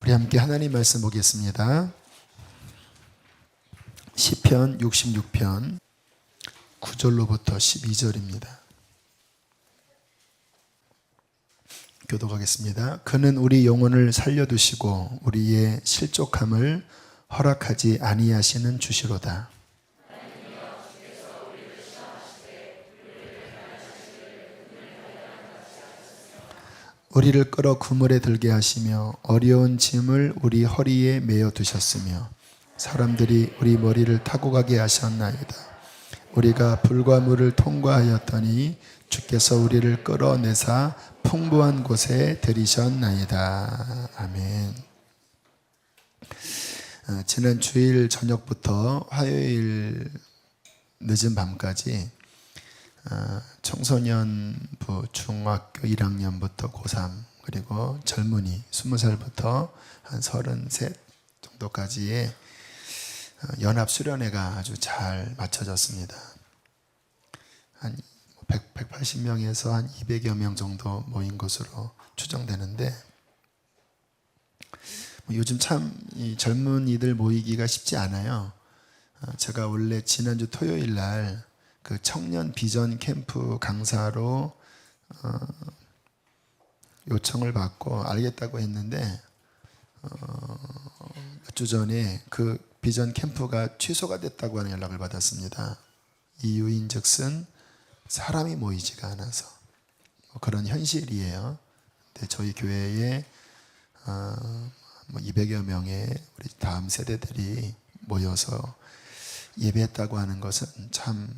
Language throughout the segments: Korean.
우리 함께 하나님 말씀 보겠습니다. 시편 66편 9절로부터 12절입니다. 교독하겠습니다. 그는 우리 영혼을 살려두시고 우리의 실족함을 허락하지 아니하시는 주시로다. 우리를 끌어 그물에 들게 하시며 어려운 짐을 우리 허리에 메어 두셨으며 사람들이 우리 머리를 타고 가게 하셨나이다. 우리가 불과 물을 통과하였더니 주께서 우리를 끌어내사 풍부한 곳에 들이셨나이다. 아멘. 지난 주일 저녁부터 화요일 늦은 밤까지 청소년부 중학교 1학년부터 고3 그리고 젊은이 20살부터 한 33 정도까지의 연합 수련회가 아주 잘 맞춰졌습니다. 한 180명에서 한 200여 명 정도 모인 것으로 추정되는데 요즘 참 이 젊은이들 모이기가 쉽지 않아요. 제가 원래 지난주 토요일 날 그 청년 비전 캠프 강사로 요청을 받고 알겠다고 했는데 몇 주 전에 그 비전 캠프가 취소가 됐다고 하는 연락을 받았습니다. 이유인즉슨 사람이 모이지가 않아서 그런 현실이에요. 근데 저희 교회에 200여 명의 우리 다음 세대들이 모여서 예배했다고 하는 것은 참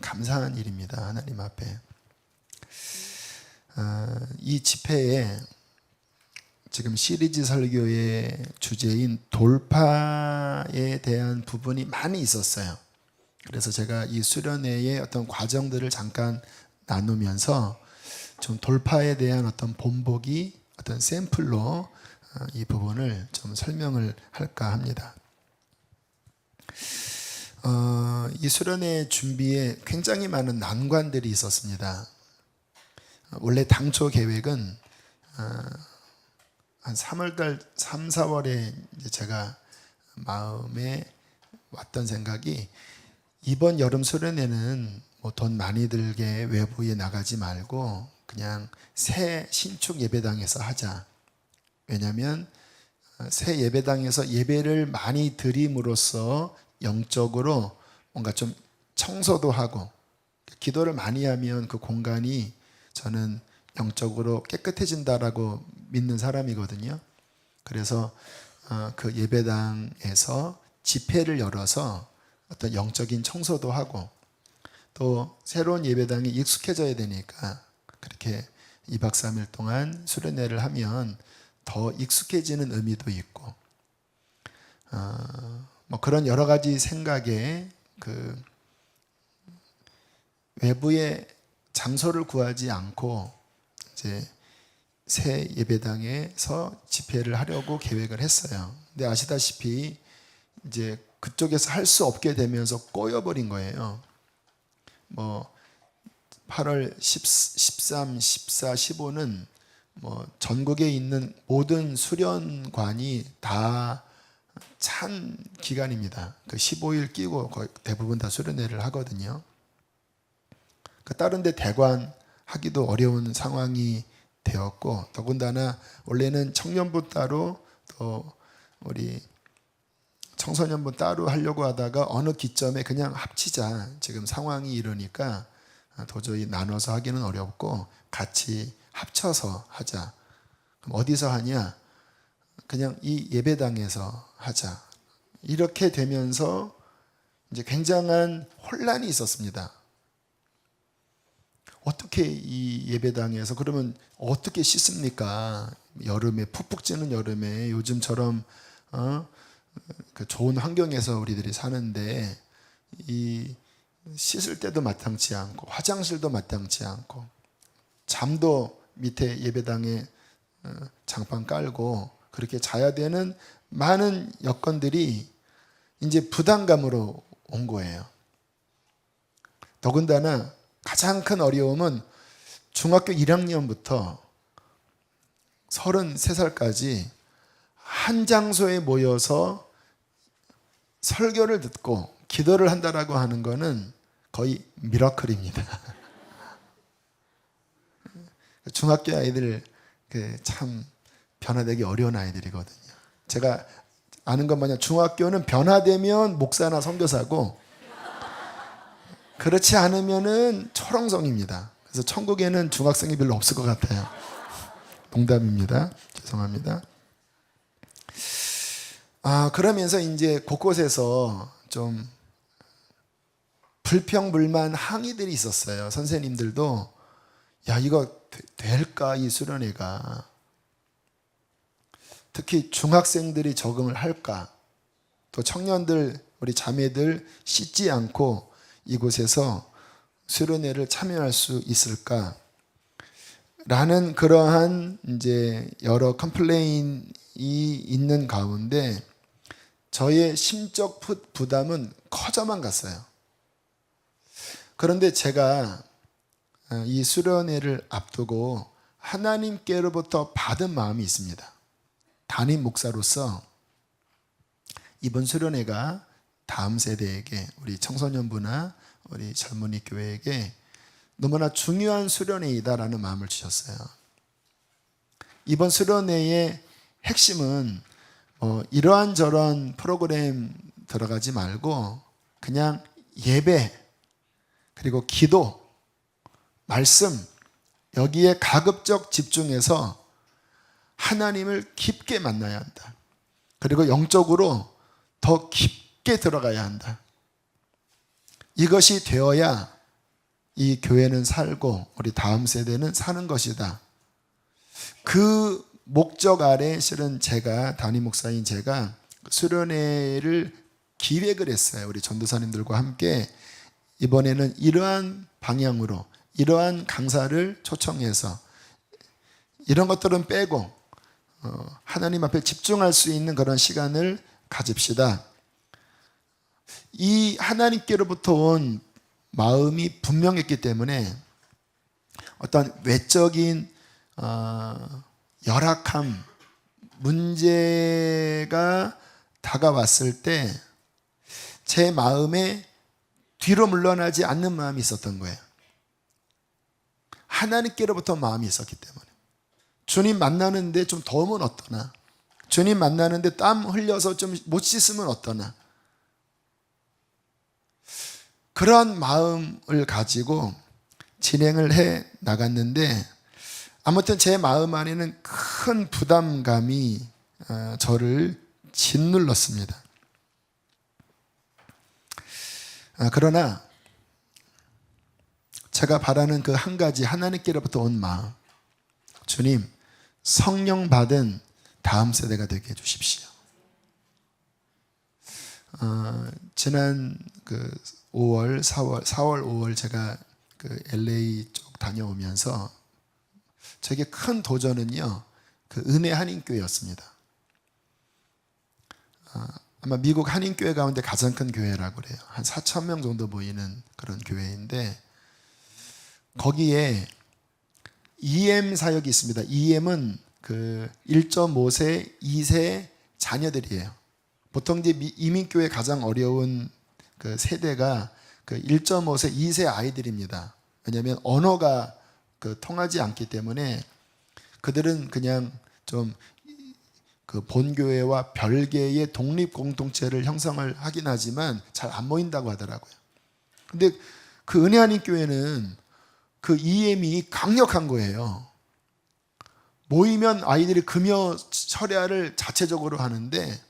감사한 일입니다. 하나님 앞에. 이 집회에 지금 시리즈 설교의 주제인 돌파에 대한 부분이 많이 있었어요. 그래서 제가 이 수련회의 어떤 과정들을 잠깐 나누면서 좀 돌파에 대한 어떤 본보기, 어떤 샘플로 이 부분을 좀 설명을 할까 합니다. 이 수련회 준비에 굉장히 많은 난관들이 있었습니다. 원래 당초 계획은 한 3월달, 3, 4월에 제가 마음에 왔던 생각이 이번 여름 수련회는 뭐 돈 많이 들게 외부에 나가지 말고 그냥 새 신축 예배당에서 하자. 왜냐하면 새 예배당에서 예배를 많이 드림으로써 영적으로 뭔가 좀 청소도 하고 기도를 많이 하면 그 공간이 저는 영적으로 깨끗해진다라고 믿는 사람이거든요. 그래서 그 예배당에서 집회를 열어서 어떤 영적인 청소도 하고 또 새로운 예배당에 익숙해져야 되니까 그렇게 2박 3일 동안 수련회를 하면 더 익숙해지는 의미도 있고 뭐 그런 여러 가지 생각에 그 외부의 장소를 구하지 않고 이제 새 예배당에서 집회를 하려고 계획을 했어요. 근데 아시다시피 이제 그쪽에서 할 수 없게 되면서 꼬여버린 거예요. 뭐 8월 13, 14, 15는 뭐 전국에 있는 모든 수련관이 다 찬 기간입니다. 그 15일 끼고 거의 대부분 다 수련회를 하거든요. 그 다른 데 대관하기도 어려운 상황이 되었고 더군다나 원래는 청년부 따로 또 우리 청소년부 따로 하려고 하다가 어느 기점에 그냥 합치자. 지금 상황이 이러니까 도저히 나눠서 하기는 어렵고 같이 합쳐서 하자. 그럼 어디서 하냐? 그냥 이 예배당에서 하자. 이렇게 되면서 이제 굉장한 혼란이 있었습니다. 어떻게 이 예배당에서 그러면 어떻게 씻습니까? 여름에 푹푹 찌는 여름에 요즘처럼 그 좋은 환경에서 우리들이 사는데 이 씻을 때도 마땅치 않고 화장실도 마땅치 않고 잠도 밑에 예배당에 장판 깔고 그렇게 자야 되는 많은 여건들이 이제 부담감으로 온 거예요. 더군다나 가장 큰 어려움은 중학교 1학년부터 33살까지 한 장소에 모여서 설교를 듣고 기도를 한다라고 하는 것은 거의 미라클입니다. 중학교 아이들 참 변화되기 어려운 아이들이거든요. 제가 아는 것 마냥 중학교는 변화되면 목사나 선교사고 그렇지 않으면은 초롱성입니다. 그래서 천국에는 중학생이 별로 없을 것 같아요. 농담입니다. 죄송합니다. 그러면서 이제 곳곳에서 좀 불평불만 항의들이 있었어요. 선생님들도 야, 이거 될까 이 수련회가, 특히 중학생들이 적응을 할까, 또 청년들 우리 자매들 씻지 않고 이곳에서 수련회를 참여할 수 있을까 라는 그러한 이제 여러 컴플레인이 있는 가운데 저의 심적 부담은 커져만 갔어요. 그런데 제가 이 수련회를 앞두고 하나님께로부터 받은 마음이 있습니다. 담임 목사로서 이번 수련회가 다음 세대에게, 우리 청소년부나 우리 젊은이 교회에게 너무나 중요한 수련회이다라는 마음을 주셨어요. 이번 수련회의 핵심은 이러한 프로그램 들어가지 말고 그냥 예배, 그리고 기도, 말씀, 여기에 가급적 집중해서 하나님을 깊게 만나야 한다. 그리고 영적으로 더 깊게 들어가야 한다. 이것이 되어야 이 교회는 살고 우리 다음 세대는 사는 것이다. 그 목적 아래 실은 제가, 담임 목사인 제가 수련회를 기획을 했어요. 우리 전도사님들과 함께 이번에는 이러한 방향으로, 이러한 강사를 초청해서 이런 것들은 빼고 하나님 앞에 집중할 수 있는 그런 시간을 가집시다. 이 하나님께로부터 온 마음이 분명했기 때문에 어떤 외적인 열악함, 문제가 다가왔을 때 제 마음에 뒤로 물러나지 않는 마음이 있었던 거예요. 하나님께로부터 마음이 있었기 때문에. 주님 만나는데 좀 더우면 어떠나, 주님 만나는데 땀 흘려서 좀 못 씻으면 어떠나, 그런 마음을 가지고 진행을 해 나갔는데 아무튼 제 마음 안에는 큰 부담감이 저를 짓눌렀습니다. 그러나 제가 바라는 그 한 가지, 하나님께로부터 온 마음, 주님, 성령 받은 다음 세대가 되게 해주십시오. 지난 5월, 4월, 5월 제가 LA 쪽 다녀오면서 저에게 큰 도전은요, 은혜 한인교회였습니다. 아마 미국 한인교회 가운데 가장 큰 교회라고 그래요. 한 4,000명 정도 모이는 그런 교회인데 거기에 EM 사역이 있습니다. EM은 1.5세, 2세 자녀들이에요. 보통 이제 이민교회 가장 어려운 세대가 1.5세, 2세 아이들입니다. 왜냐하면 언어가 통하지 않기 때문에 그들은 그냥 좀 본교회와 별개의 독립공동체를 형성을 하긴 하지만 잘 안 모인다고 하더라고요. 근데 은혜 한인 교회는 EM이 강력한 거예요. 모이면 아이들이 금요 철야를 자체적으로 하는데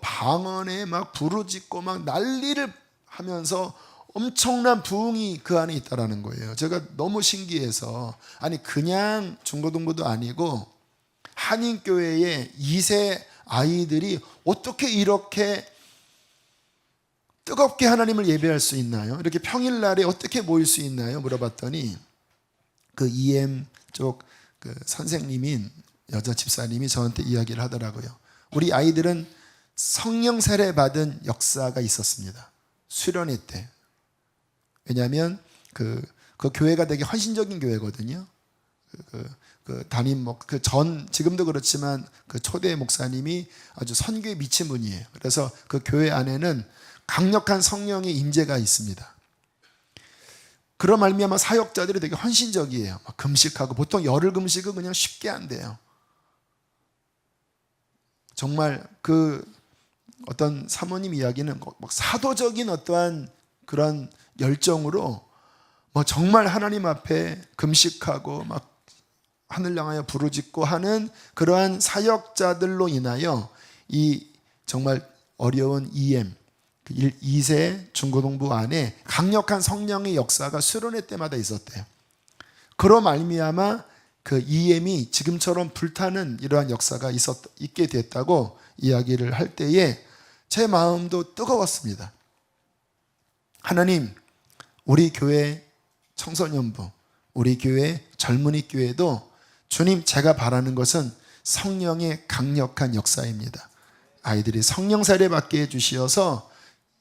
방언에 막 부르짖고 막 난리를 하면서 엄청난 부흥이 그 안에 있다라는 거예요. 제가 너무 신기해서, 아니 그냥 중고등부도 아니고 한인교회의 2세 아이들이 어떻게 이렇게 뜨겁게 하나님을 예배할 수 있나요? 이렇게 평일날에 어떻게 모일 수 있나요? 물어봤더니 EM 쪽 선생님인 여자 집사님이 저한테 이야기를 하더라고요. 우리 아이들은 성령 세례 받은 역사가 있었습니다. 수련회 때. 왜냐하면 그 교회가 되게 헌신적인 교회거든요. 그 담임 그 전 지금도 그렇지만 그 초대 목사님이 아주 선교에 미친 분이에요. 그래서 그 교회 안에는 강력한 성령의 임재가 있습니다. 그런 말미암아 사역자들이 되게 헌신적이에요. 막 금식하고 보통 열흘 금식은 그냥 쉽게 안 돼요. 정말 그 어떤 사모님 이야기는 막 사도적인 어떠한 그런 열정으로 뭐 정말 하나님 앞에 금식하고 막 하늘 향하여 부르짖고 하는 그러한 사역자들로 인하여 이 정말 어려운 EM 2세 중고등부 안에 강력한 성령의 역사가 수련회 때마다 있었대요. 그로 말미암아 그 EM이 지금처럼 불타는 이러한 역사가 있게 됐다고 이야기를 할 때에 제 마음도 뜨거웠습니다. 하나님, 우리 교회 청소년부, 우리 교회 젊은이 교회도 주님, 제가 바라는 것은 성령의 강력한 역사입니다. 아이들이 성령 세례 받게 해주시어서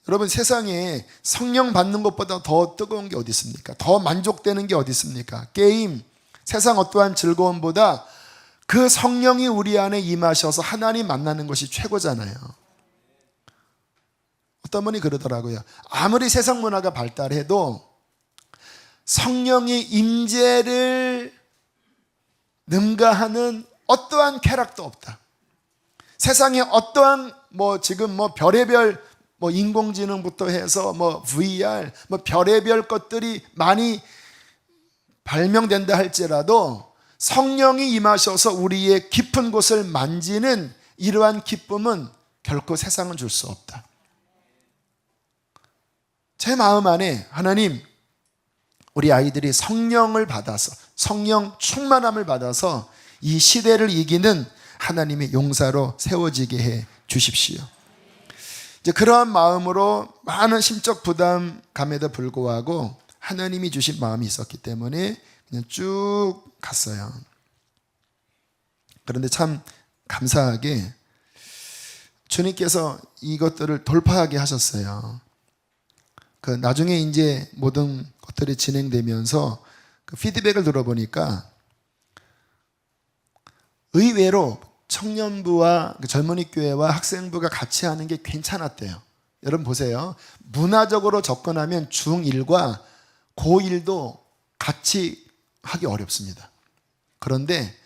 여러분, 세상에 성령 받는 것보다 더 뜨거운 게 어디 있습니까? 더 만족되는 게 어디 있습니까? 게임, 세상 어떠한 즐거움보다 그 성령이 우리 안에 임하셔서 하나님 만나는 것이 최고잖아요. 어떤 분이 그러더라고요. 아무리 세상 문화가 발달해도 성령의 임재를 능가하는 어떠한 쾌락도 없다. 세상에 어떠한 지금 별의별 인공지능부터 해서 VR 별의별 것들이 많이 발명된다 할지라도 성령이 임하셔서 우리의 깊은 곳을 만지는 이러한 기쁨은 결코 세상은 줄 수 없다. 제 마음 안에 하나님, 우리 아이들이 성령을 받아서 성령 충만함을 받아서 이 시대를 이기는 하나님의 용사로 세워지게 해 주십시오. 이제 그러한 마음으로 많은 심적 부담감에도 불구하고 하나님이 주신 마음이 있었기 때문에 그냥 쭉 갔어요. 그런데 참 감사하게 주님께서 이것들을 돌파하게 하셨어요. 그 나중에 이제 모든 것들이 진행되면서 그 피드백을 들어보니까 의외로 청년부와 젊은이 교회와 학생부가 같이 하는 게 괜찮았대요. 여러분 보세요. 문화적으로 접근하면 중1과 고1도 같이 하기 어렵습니다. 그런데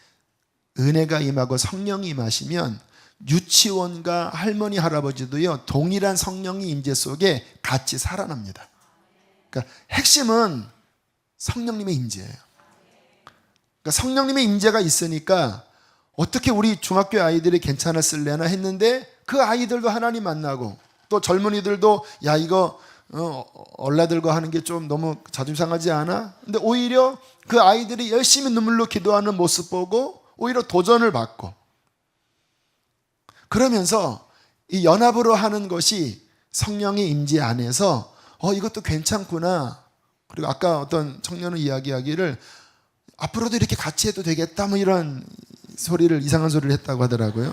은혜가 임하고 성령이 임하시면 유치원과 할머니 할아버지도요 동일한 성령의 임재 속에 같이 살아납니다. 그러니까 핵심은 성령님의 임재예요. 그러니까 성령님의 임재가 있으니까 어떻게 우리 중학교 아이들이 괜찮았을래나 했는데 그 아이들도 하나님 만나고 또 젊은이들도 야 이거 얼라들고 하는 게 좀 너무 자존심 상하지 않아? 근데 오히려 그 아이들이 열심히 눈물로 기도하는 모습 보고 오히려 도전을 받고 그러면서 이 연합으로 하는 것이 성령의 임재 안에서 이것도 괜찮구나. 그리고 아까 어떤 청년은 이야기하기를 앞으로도 이렇게 같이 해도 되겠다 이런 이상한 소리를 했다고 하더라고요.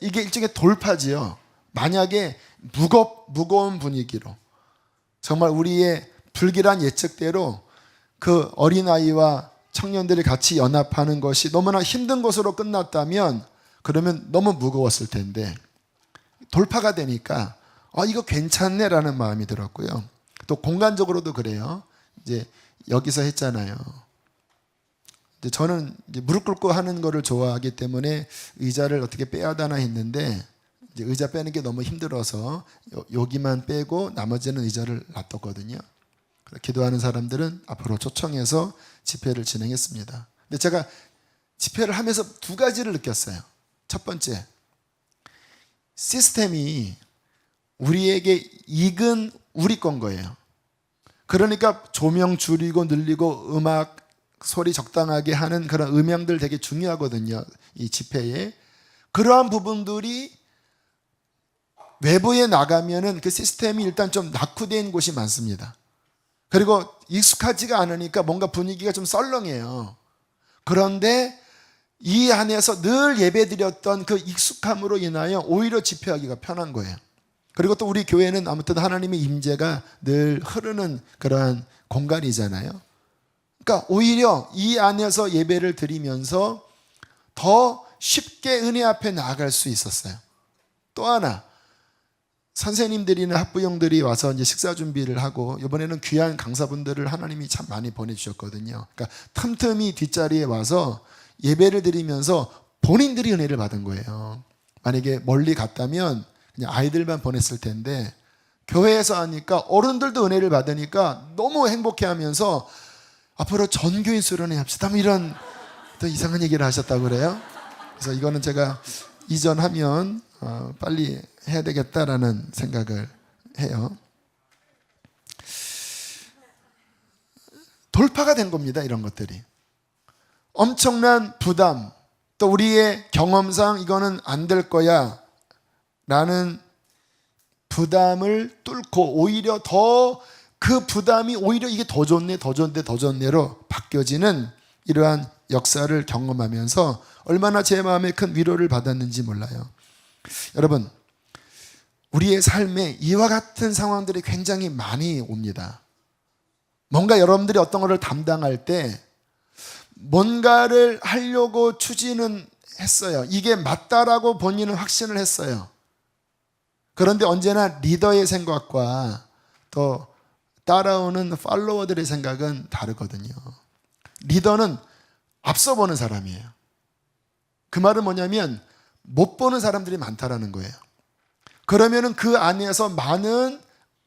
이게 일종의 돌파지요. 만약에 무거운 분위기로 정말 우리의 불길한 예측대로 그 어린아이와 청년들이 같이 연합하는 것이 너무나 힘든 것으로 끝났다면 그러면 너무 무거웠을 텐데 돌파가 되니까 이거 괜찮네라는 마음이 들었고요. 또 공간적으로도 그래요. 이제 여기서 했잖아요. 이제 저는 이제 무릎 꿇고 하는 거를 좋아하기 때문에 의자를 어떻게 빼야 하나 했는데 이제 의자 빼는 게 너무 힘들어서 여기만 빼고 나머지는 의자를 놔뒀거든요. 기도하는 사람들은 앞으로 초청해서 집회를 진행했습니다. 근데 제가 집회를 하면서 두 가지를 느꼈어요. 첫 번째, 시스템이 우리에게 익은 우리 건 거예요. 그러니까 조명 줄이고 늘리고 음악 소리 적당하게 하는 그런 음향들 되게 중요하거든요. 이 집회에. 그러한 부분들이 외부에 나가면은 그 시스템이 일단 좀 낙후된 곳이 많습니다. 그리고 익숙하지가 않으니까 뭔가 분위기가 좀 썰렁해요. 그런데 이 안에서 늘 예배드렸던 그 익숙함으로 인하여 오히려 집회하기가 편한 거예요. 그리고 또 우리 교회는 아무튼 하나님의 임재가 늘 흐르는 그러한 공간이잖아요. 그러니까 오히려 이 안에서 예배를 드리면서 더 쉽게 은혜 앞에 나아갈 수 있었어요. 또 하나, 선생님들이나 학부형들이 와서 이제 식사 준비를 하고, 이번에는 귀한 강사분들을 하나님이 참 많이 보내주셨거든요. 그러니까 틈틈이 뒷자리에 와서 예배를 드리면서 본인들이 은혜를 받은 거예요. 만약에 멀리 갔다면 그냥 아이들만 보냈을 텐데, 교회에서 하니까 어른들도 은혜를 받으니까 너무 행복해하면서 앞으로 전교인 수련회 합시다, 이런 또 이상한 얘기를 하셨다고 그래요. 그래서 이거는 제가 이전하면 빨리 해야 되겠다라는 생각을 해요. 돌파가 된 겁니다, 이런 것들이. 엄청난 부담, 또 우리의 경험상 이거는 안 될 거야 라는 부담을 뚫고, 오히려 더 그 부담이 오히려 이게 더 좋네, 더 좋네, 더 좋네로 바뀌어지는 이러한 역사를 경험하면서 얼마나 제 마음에 큰 위로를 받았는지 몰라요. 여러분, 우리의 삶에 이와 같은 상황들이 굉장히 많이 옵니다. 뭔가 여러분들이 어떤 것을 담당할 때 뭔가를 하려고 추진은 했어요. 이게 맞다라고 본인은 확신을 했어요. 그런데 언제나 리더의 생각과 또 따라오는 팔로워들의 생각은 다르거든요. 리더는 앞서 보는 사람이에요. 그 말은 뭐냐면 못 보는 사람들이 많다라는 거예요. 그러면은 그 안에서 많은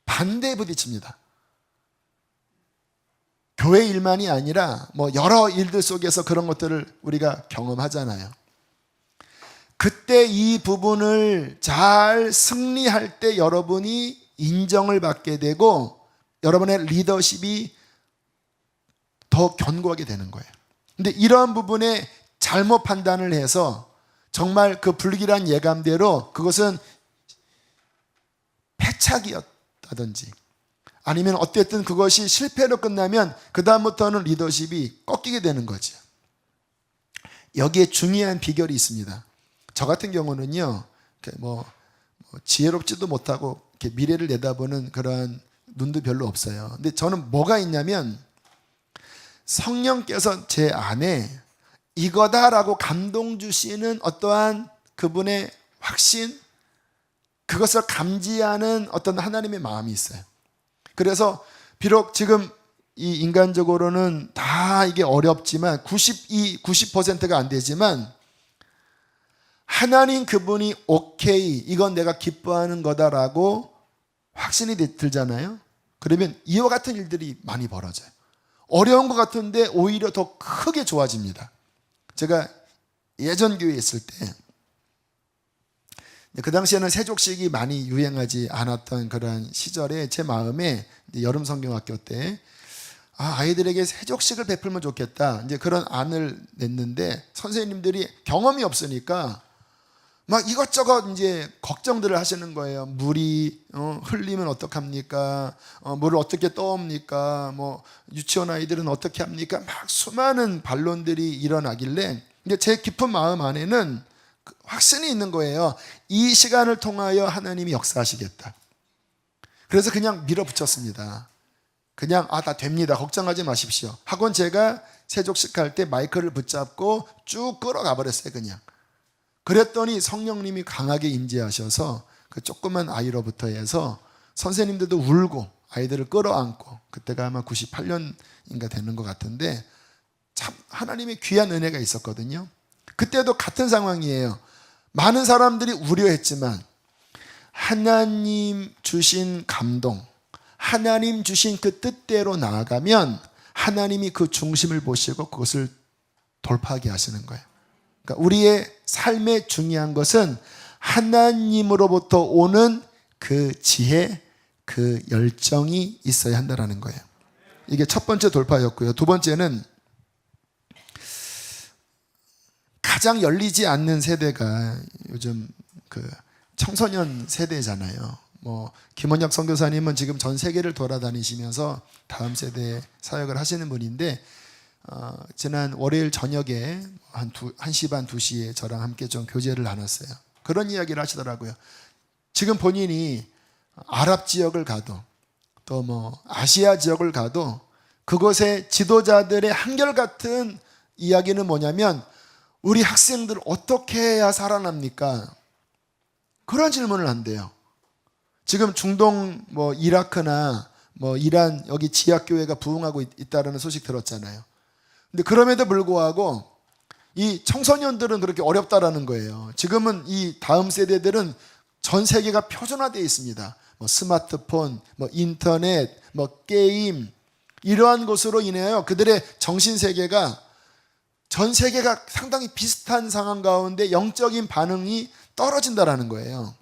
반대에 부딪힙니다. 교회 일만이 아니라 뭐 여러 일들 속에서 그런 것들을 우리가 경험하잖아요. 그때 이 부분을 잘 승리할 때 여러분이 인정을 받게 되고 여러분의 리더십이 더 견고하게 되는 거예요. 근데 이러한 부분에 잘못 판단을 해서 정말 그 불길한 예감대로 그것은 패착이었다든지 아니면 어쨌든 그것이 실패로 끝나면 그 다음부터는 리더십이 꺾이게 되는 거죠. 여기에 중요한 비결이 있습니다. 저 같은 경우는요, 지혜롭지도 못하고 이렇게 미래를 내다보는 그러한 눈도 별로 없어요. 근데 저는 뭐가 있냐면 성령께서 제 안에 이거다라고 감동 주시는 어떠한 그분의 확신, 그것을 감지하는 어떤 하나님의 마음이 있어요. 그래서 비록 지금 이 인간적으로는 다 이게 어렵지만 90%가 안 되지만 하나님 그분이 오케이, 이건 내가 기뻐하는 거다라고 확신이 들잖아요. 그러면 이와 같은 일들이 많이 벌어져요. 어려운 것 같은데 오히려 더 크게 좋아집니다. 제가 예전 교회에 있을 때 그 당시에는 세족식이 많이 유행하지 않았던 그런 시절에 제 마음에 여름 성경학교 때 아이들에게 세족식을 베풀면 좋겠다, 이제 그런 안을 냈는데 선생님들이 경험이 없으니까 막 이것저것 이제 걱정들을 하시는 거예요. 물이 흘리면 어떡합니까? 물을 어떻게 떠옵니까? 뭐 유치원 아이들은 어떻게 합니까? 막 수많은 반론들이 일어나길래 이제 제 깊은 마음 안에는 확신이 있는 거예요. 이 시간을 통하여 하나님이 역사하시겠다. 그래서 그냥 밀어붙였습니다. 그냥 다 됩니다, 걱정하지 마십시오 하고 제가 세족식 할 때 마이크를 붙잡고 쭉 끌어가 버렸어요. 그냥 그랬더니 성령님이 강하게 임재하셔서 그 조그만 아이로부터 해서 선생님들도 울고 아이들을 끌어안고, 그때가 아마 98년인가 되는 것 같은데 참 하나님의 귀한 은혜가 있었거든요. 그때도 같은 상황이에요. 많은 사람들이 우려했지만 하나님 주신 감동, 하나님 주신 그 뜻대로 나아가면 하나님이 그 중심을 보시고 그것을 돌파하게 하시는 거예요. 그러니까 우리의 삶에 중요한 것은 하나님으로부터 오는 그 지혜, 그 열정이 있어야 한다는 거예요. 이게 첫 번째 돌파였고요. 두 번째는 가장 열리지 않는 세대가 요즘 그 청소년 세대잖아요. 김원혁 선교사님은 지금 전 세계를 돌아다니시면서 다음 세대 사역을 하시는 분인데 지난 월요일 저녁에 한 1시 반, 2시에 저랑 함께 좀 교제를 나눴어요. 그런 이야기를 하시더라고요. 지금 본인이 아랍 지역을 가도 또 아시아 지역을 가도 그곳의 지도자들의 한결같은 이야기는 뭐냐면 우리 학생들 어떻게 해야 살아납니까? 그런 질문을 한대요. 지금 중동 이라크나 이란 여기 지하교회가 부흥하고 있다는 소식 들었잖아요. 근데 그럼에도 불구하고 이 청소년들은 그렇게 어렵다라는 거예요. 지금은 이 다음 세대들은 전 세계가 표준화되어 있습니다. 스마트폰, 인터넷, 게임 이러한 것으로 인하여 그들의 정신세계가 전 세계가 상당히 비슷한 상황 가운데 영적인 반응이 떨어진다라는 거예요.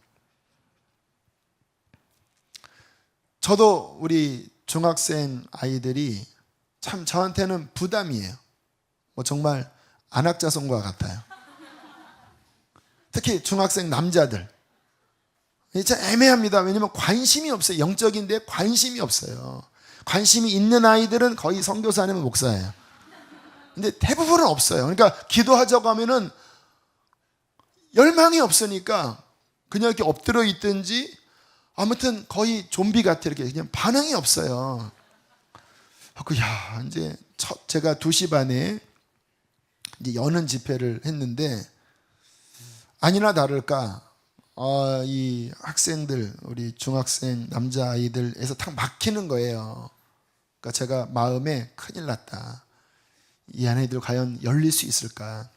저도 우리 중학생 아이들이 참 저한테는 부담이에요. 정말 안악자손과 같아요. 특히 중학생 남자들. 진짜 애매합니다. 왜냐하면 관심이 없어요. 영적인데 관심이 없어요. 관심이 있는 아이들은 거의 선교사 아니면 목사예요. 근데 대부분은 없어요. 그러니까 기도하자고 하면은 열망이 없으니까 그냥 이렇게 엎드려 있든지 아무튼 거의 좀비 같아. 이렇게 그냥 반응이 없어요. 이제 제가 2시 반에 이제 여는 집회를 했는데 아니나 다를까 이 학생들, 우리 중학생 남자아이들에서 탁 막히는 거예요. 그러니까 제가 마음에 큰일 났다. 이 아이들 과연 열릴 수 있을까?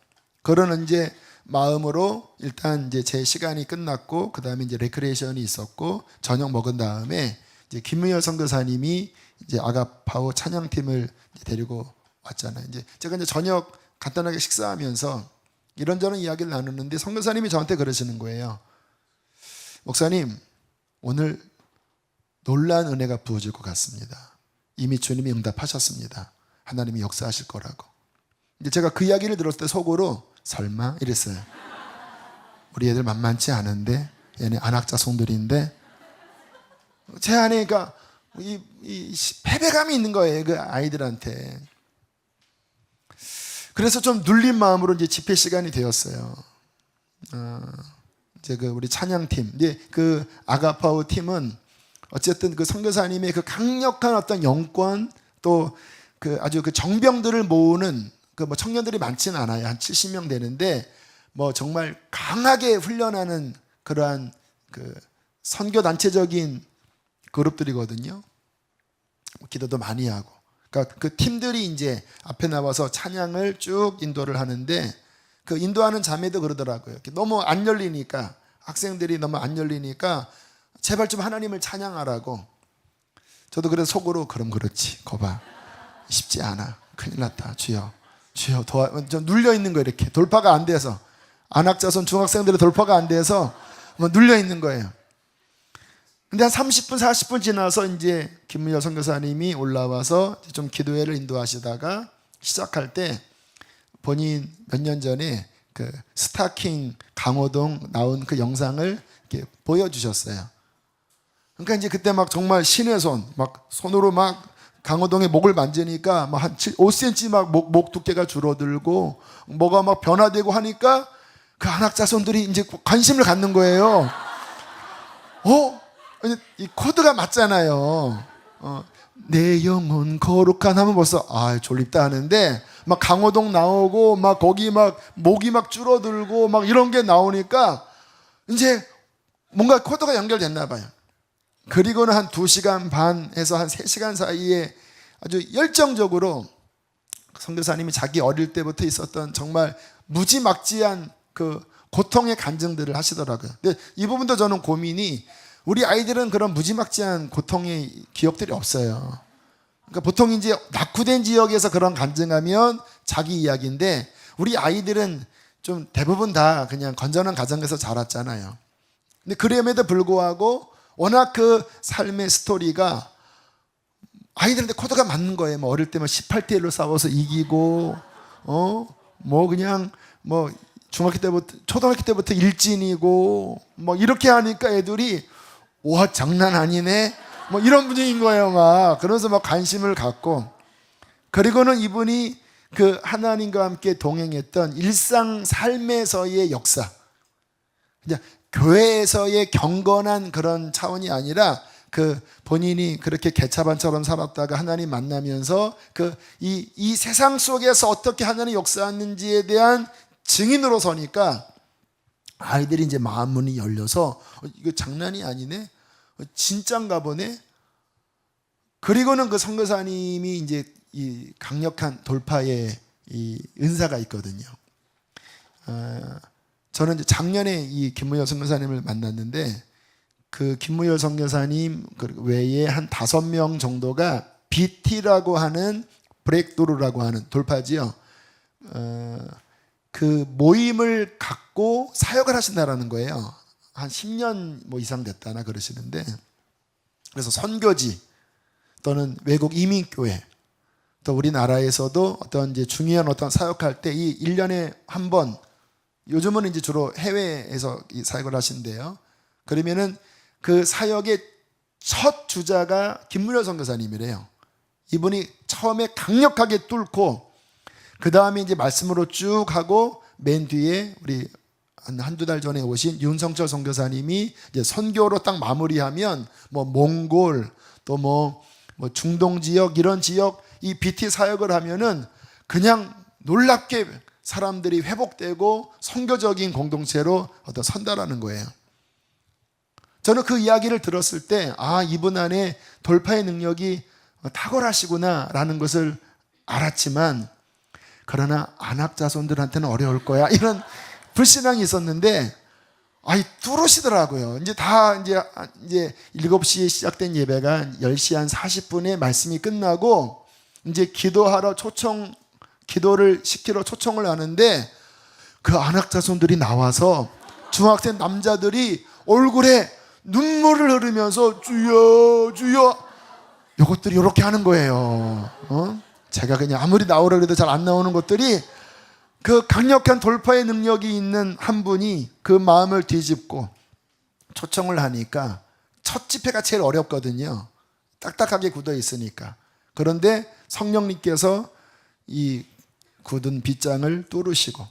그런 이제 마음으로 일단 이제 제 시간이 끝났고 그 다음에 이제 레크레이션이 있었고 저녁 먹은 다음에 이제 김무열 선교사님이 이제 아가파오 찬양팀을 데리고 왔잖아요. 이제 제가 이제 저녁 간단하게 식사하면서 이런저런 이야기를 나누는데 선교사님이 저한테 그러시는 거예요. 목사님, 오늘 놀라운 은혜가 부어질 것 같습니다. 이미 주님이 응답하셨습니다. 하나님이 역사하실 거라고. 이제 제가 그 이야기를 들었을 때 속으로 설마 이랬어요. 우리 애들 만만치 않은데 얘네 안악자손들인데 제 안에 그러니까 이 패배감이 있는 거예요. 그 아이들한테. 그래서 좀 눌린 마음으로 이제 집회 시간이 되었어요. 이제 그 우리 찬양팀, 이제 그 아가파오 팀은 어쨌든 그 선교사님의 그 강력한 어떤 영권 또 그 아주 그 정병들을 모으는 그 청년들이 많지는 않아요. 한 70명 되는데 정말 강하게 훈련하는 그러한 그 선교 단체적인 그룹들이거든요. 기도도 많이 하고. 그러니까 그 팀들이 이제 앞에 나와서 찬양을 쭉 인도를 하는데 그 인도하는 자매도 그러더라고요. 너무 안 열리니까 학생들이 너무 안 열리니까 제발 좀 하나님을 찬양하라고. 저도 그래서 속으로 그럼 그렇지. 거봐. 쉽지 않아. 큰일 났다. 주여. 주여 좀 눌려 있는 거예요. 이렇게 돌파가 안 돼서 안악자손 중학생들의 돌파가 안 돼서 눌려 있는 거예요. 근데 한 30분 40분 지나서 이제 김문열 선교사님이 올라와서 좀 기도회를 인도하시다가 시작할 때 본인 몇 년 전에 그 스타킹 강호동 나온 그 영상을 이렇게 보여주셨어요. 그러니까 이제 그때 막 정말 신의 손, 막 손으로 막 강호동의 목을 만지니까 막 한 5cm 막 목 두께가 줄어들고 뭐가 막 변화되고 하니까 그 안악자손들이 이제 관심을 갖는 거예요. 이 코드가 맞잖아요. 내 영혼 거룩한 하면 벌써 졸립다 하는데 막 강호동 나오고 막 거기 막 목이 막 줄어들고 막 이런 게 나오니까 이제 뭔가 코드가 연결됐나 봐요. 그리고는 한 2시간 반에서 한 3시간 사이에 아주 열정적으로 선교사님이 자기 어릴 때부터 있었던 정말 무지막지한 그 고통의 간증들을 하시더라고요. 근데 이 부분도 저는 고민이 우리 아이들은 그런 무지막지한 고통의 기억들이 없어요. 그러니까 보통 이제 낙후된 지역에서 그런 간증하면 자기 이야기인데 우리 아이들은 좀 대부분 다 그냥 건전한 가정에서 자랐잖아요. 근데 그럼에도 불구하고 워낙 그 삶의 스토리가 아이들한테 코드가 맞는 거예요. 어릴 때면 18대 1로 싸워서 이기고 그냥 중학교 때부터 초등학교 때부터 일진이고 이렇게 하니까 애들이 와 장난 아니네 이런 분위기인 거예요. 막 그러면서 막 관심을 갖고 그리고는 이분이 그 하나님과 함께 동행했던 일상 삶에서의 역사, 그냥 교회에서의 경건한 그런 차원이 아니라 그 본인이 그렇게 개차반처럼 살았다가 하나님 만나면서 이 세상 속에서 어떻게 하나님 역사하는지에 대한 증인으로 서니까 아이들이 이제 마음 문이 열려서 이거 장난이 아니네, 진짠가 보네. 그리고는 그 선교사님이 이제 이 강력한 돌파의 이 은사가 있거든요. 저는 이제 작년에 이 김무열 선교사님을 만났는데 그 김무열 선교사님 외에 한 5명 정도가 BT라고 하는 브레이크드루라고 하는 돌파지요. 그 모임을 갖고 사역을 하신다라는 거예요. 한 10년 뭐 이상 됐다나 그러시는데, 그래서 선교지 또는 외국 이민교회 또 우리나라에서도 어떤 이제 중요한 어떤 사역할 때 이 1년에 한 번, 요즘은 이제 주로 해외에서 이 사역을 하신대요. 그러면은 그 사역의 첫 주자가 김무열 선교사님이래요. 이분이 처음에 강력하게 뚫고 그 다음에 이제 말씀으로 쭉 하고 맨 뒤에 우리 한두 달 전에 오신 윤성철 선교사님이 이제 선교로 딱 마무리하면 뭐 몽골 또 뭐 중동 지역 이런 지역 이 BT 사역을 하면은 그냥 놀랍게 사람들이 회복되고 선교적인 공동체로 어떤 선다라는 거예요. 저는 그 이야기를 들었을 때 이분 안에 돌파의 능력이 탁월하시구나 라는 것을 알았지만, 그러나 안악자손들한테는 어려울 거야 이런 불신앙이 있었는데 뚫으시더라고요. 이제 7시에 시작된 예배가 10시 한 40분에 말씀이 끝나고 이제 기도하러 기도를 시키러 초청을 하는데 그 안악자손들이 나와서 중학생 남자들이 얼굴에 눈물을 흐르면서 주여 주여 이것들이 이렇게 하는 거예요. 제가 그냥 아무리 나오라 그래도 잘 안 나오는 것들이 그 강력한 돌파의 능력이 있는 한 분이 그 마음을 뒤집고 초청을 하니까 첫 집회가 제일 어렵거든요. 딱딱하게 굳어 있으니까. 그런데 성령님께서 이 굳은 빗장을 뚫으시고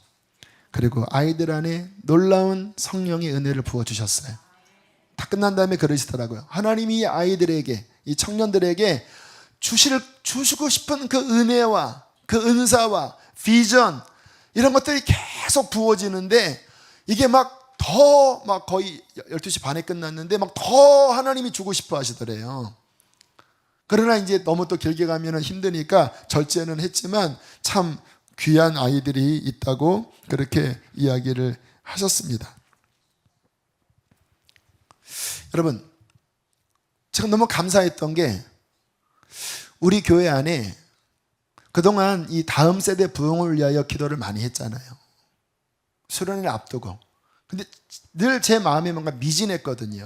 그리고 아이들 안에 놀라운 성령의 은혜를 부어주셨어요. 다 끝난 다음에 그러시더라고요. 하나님이 이 아이들에게, 이 청년들에게 주시고 싶은 그 은혜와 그 은사와 비전 이런 것들이 계속 부어지는데 이게 거의 12시 반에 끝났는데 더 하나님이 주고 싶어 하시더래요. 그러나 이제 너무 또 길게 가면 힘드니까 절제는 했지만 참 귀한 아이들이 있다고 그렇게 이야기를 하셨습니다. 여러분, 제가 너무 감사했던 게 우리 교회 안에 그동안 이 다음 세대 부흥을 위하여 기도를 많이 했잖아요. 수련회를 앞두고. 근데 늘 제 마음에 뭔가 미진했거든요.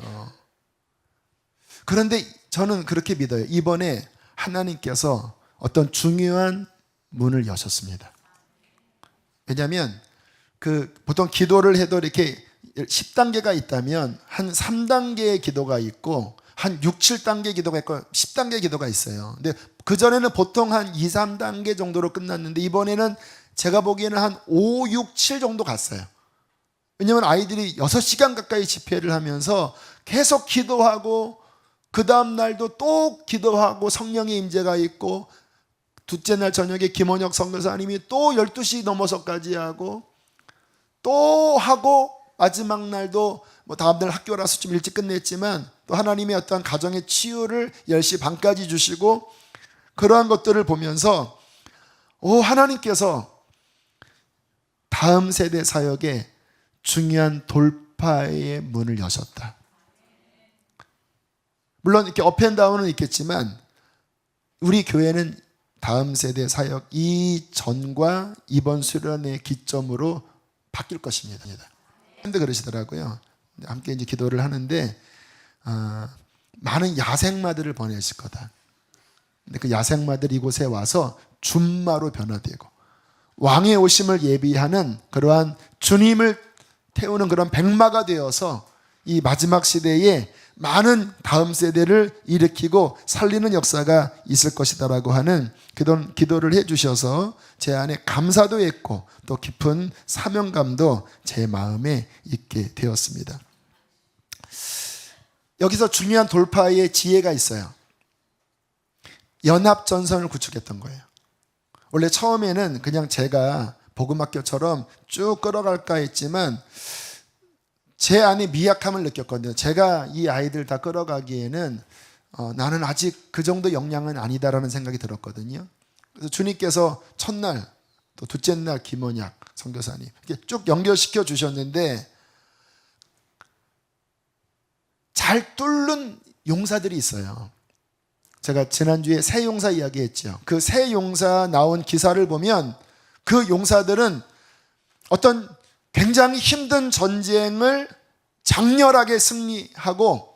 그런데 저는 그렇게 믿어요. 이번에 하나님께서 어떤 중요한 문을 여셨습니다. 왜냐하면 보통 기도를 해도 이렇게 10단계가 있다면 한 3단계의 기도가 있고 한 6, 7단계 기도가 있고 10단계 기도가 있어요. 근데 그전에는 보통 한 2, 3단계 정도로 끝났는데 이번에는 제가 보기에는 한 5, 6, 7 정도 갔어요. 왜냐하면 아이들이 6시간 가까이 집회를 하면서 계속 기도하고 그 다음 날도 또 기도하고 성령의 임재가 있고 둘째 날 저녁에 김원혁 선교사님이 또 12시 넘어서까지 하고 또 하고 마지막 날도 다음날 학교라서 좀 일찍 끝냈지만 또 하나님의 어떤 가정의 치유를 10시 반까지 주시고 그러한 것들을 보면서 하나님께서 다음 세대 사역에 중요한 돌파의 문을 여셨다. 물론 이렇게 업앤다운은 있겠지만 우리 교회는 다음 세대 사역 이전과 이번 수련의 기점으로 바뀔 것입니다. 근데 그러시더라고요. 함께 이제 기도를 하는데 많은 야생마들을 보내실 거다. 근데 그 야생마들이 이곳에 와서 준마로 변화되고 왕의 오심을 예비하는 그러한 주님을 태우는 그런 백마가 되어서 이 마지막 시대에 많은 다음 세대를 일으키고 살리는 역사가 있을 것이다라고 하는 기도를 해주셔서 제 안에 감사도 했고 또 깊은 사명감도 제 마음에 있게 되었습니다. 여기서 중요한 돌파의 지혜가 있어요. 연합전선을 구축했던 거예요. 원래 처음에는 그냥 제가 복음학교처럼 쭉 끌어갈까 했지만 제 안에 미약함을 느꼈거든요. 제가 이 아이들 다 끌어가기에는 나는 아직 그 정도 역량은 아니다라는 생각이 들었거든요. 그래서 주님께서 첫날 또 둘째 날 김원약 선교사님 이렇게 쭉 연결시켜 주셨는데 잘 뚫는 용사들이 있어요. 제가 지난주에 새 용사 이야기했죠. 그 새 용사 나온 기사를 보면 그 용사들은 어떤 굉장히 힘든 전쟁을 장렬하게 승리하고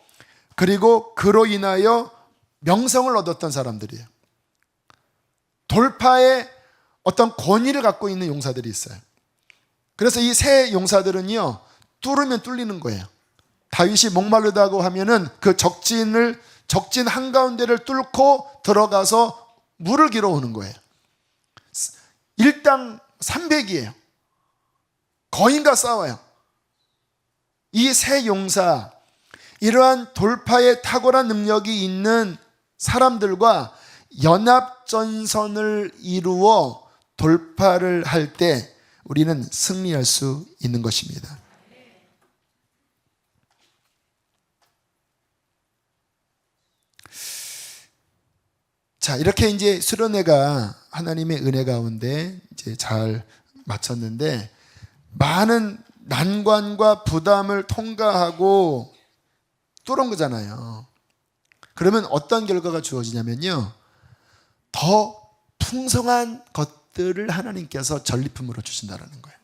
그리고 그로 인하여 명성을 얻었던 사람들이에요. 돌파의 어떤 권위를 갖고 있는 용사들이 있어요. 그래서 이 새 용사들은요, 뚫으면 뚫리는 거예요. 다윗이 목마르다고 하면은 그 적진 한가운데를 뚫고 들어가서 물을 길어오는 거예요. 일당 300이에요. 거인과 싸워요. 이 새 용사, 이러한 돌파에 탁월한 능력이 있는 사람들과 연합전선을 이루어 돌파를 할 때 우리는 승리할 수 있는 것입니다. 자, 이렇게 이제 수련회가 하나님의 은혜 가운데 이제 잘 마쳤는데 많은 난관과 부담을 통과하고 뚫은 거잖아요. 그러면 어떤 결과가 주어지냐면요, 더 풍성한 것들을 하나님께서 전리품으로 주신다는 거예요.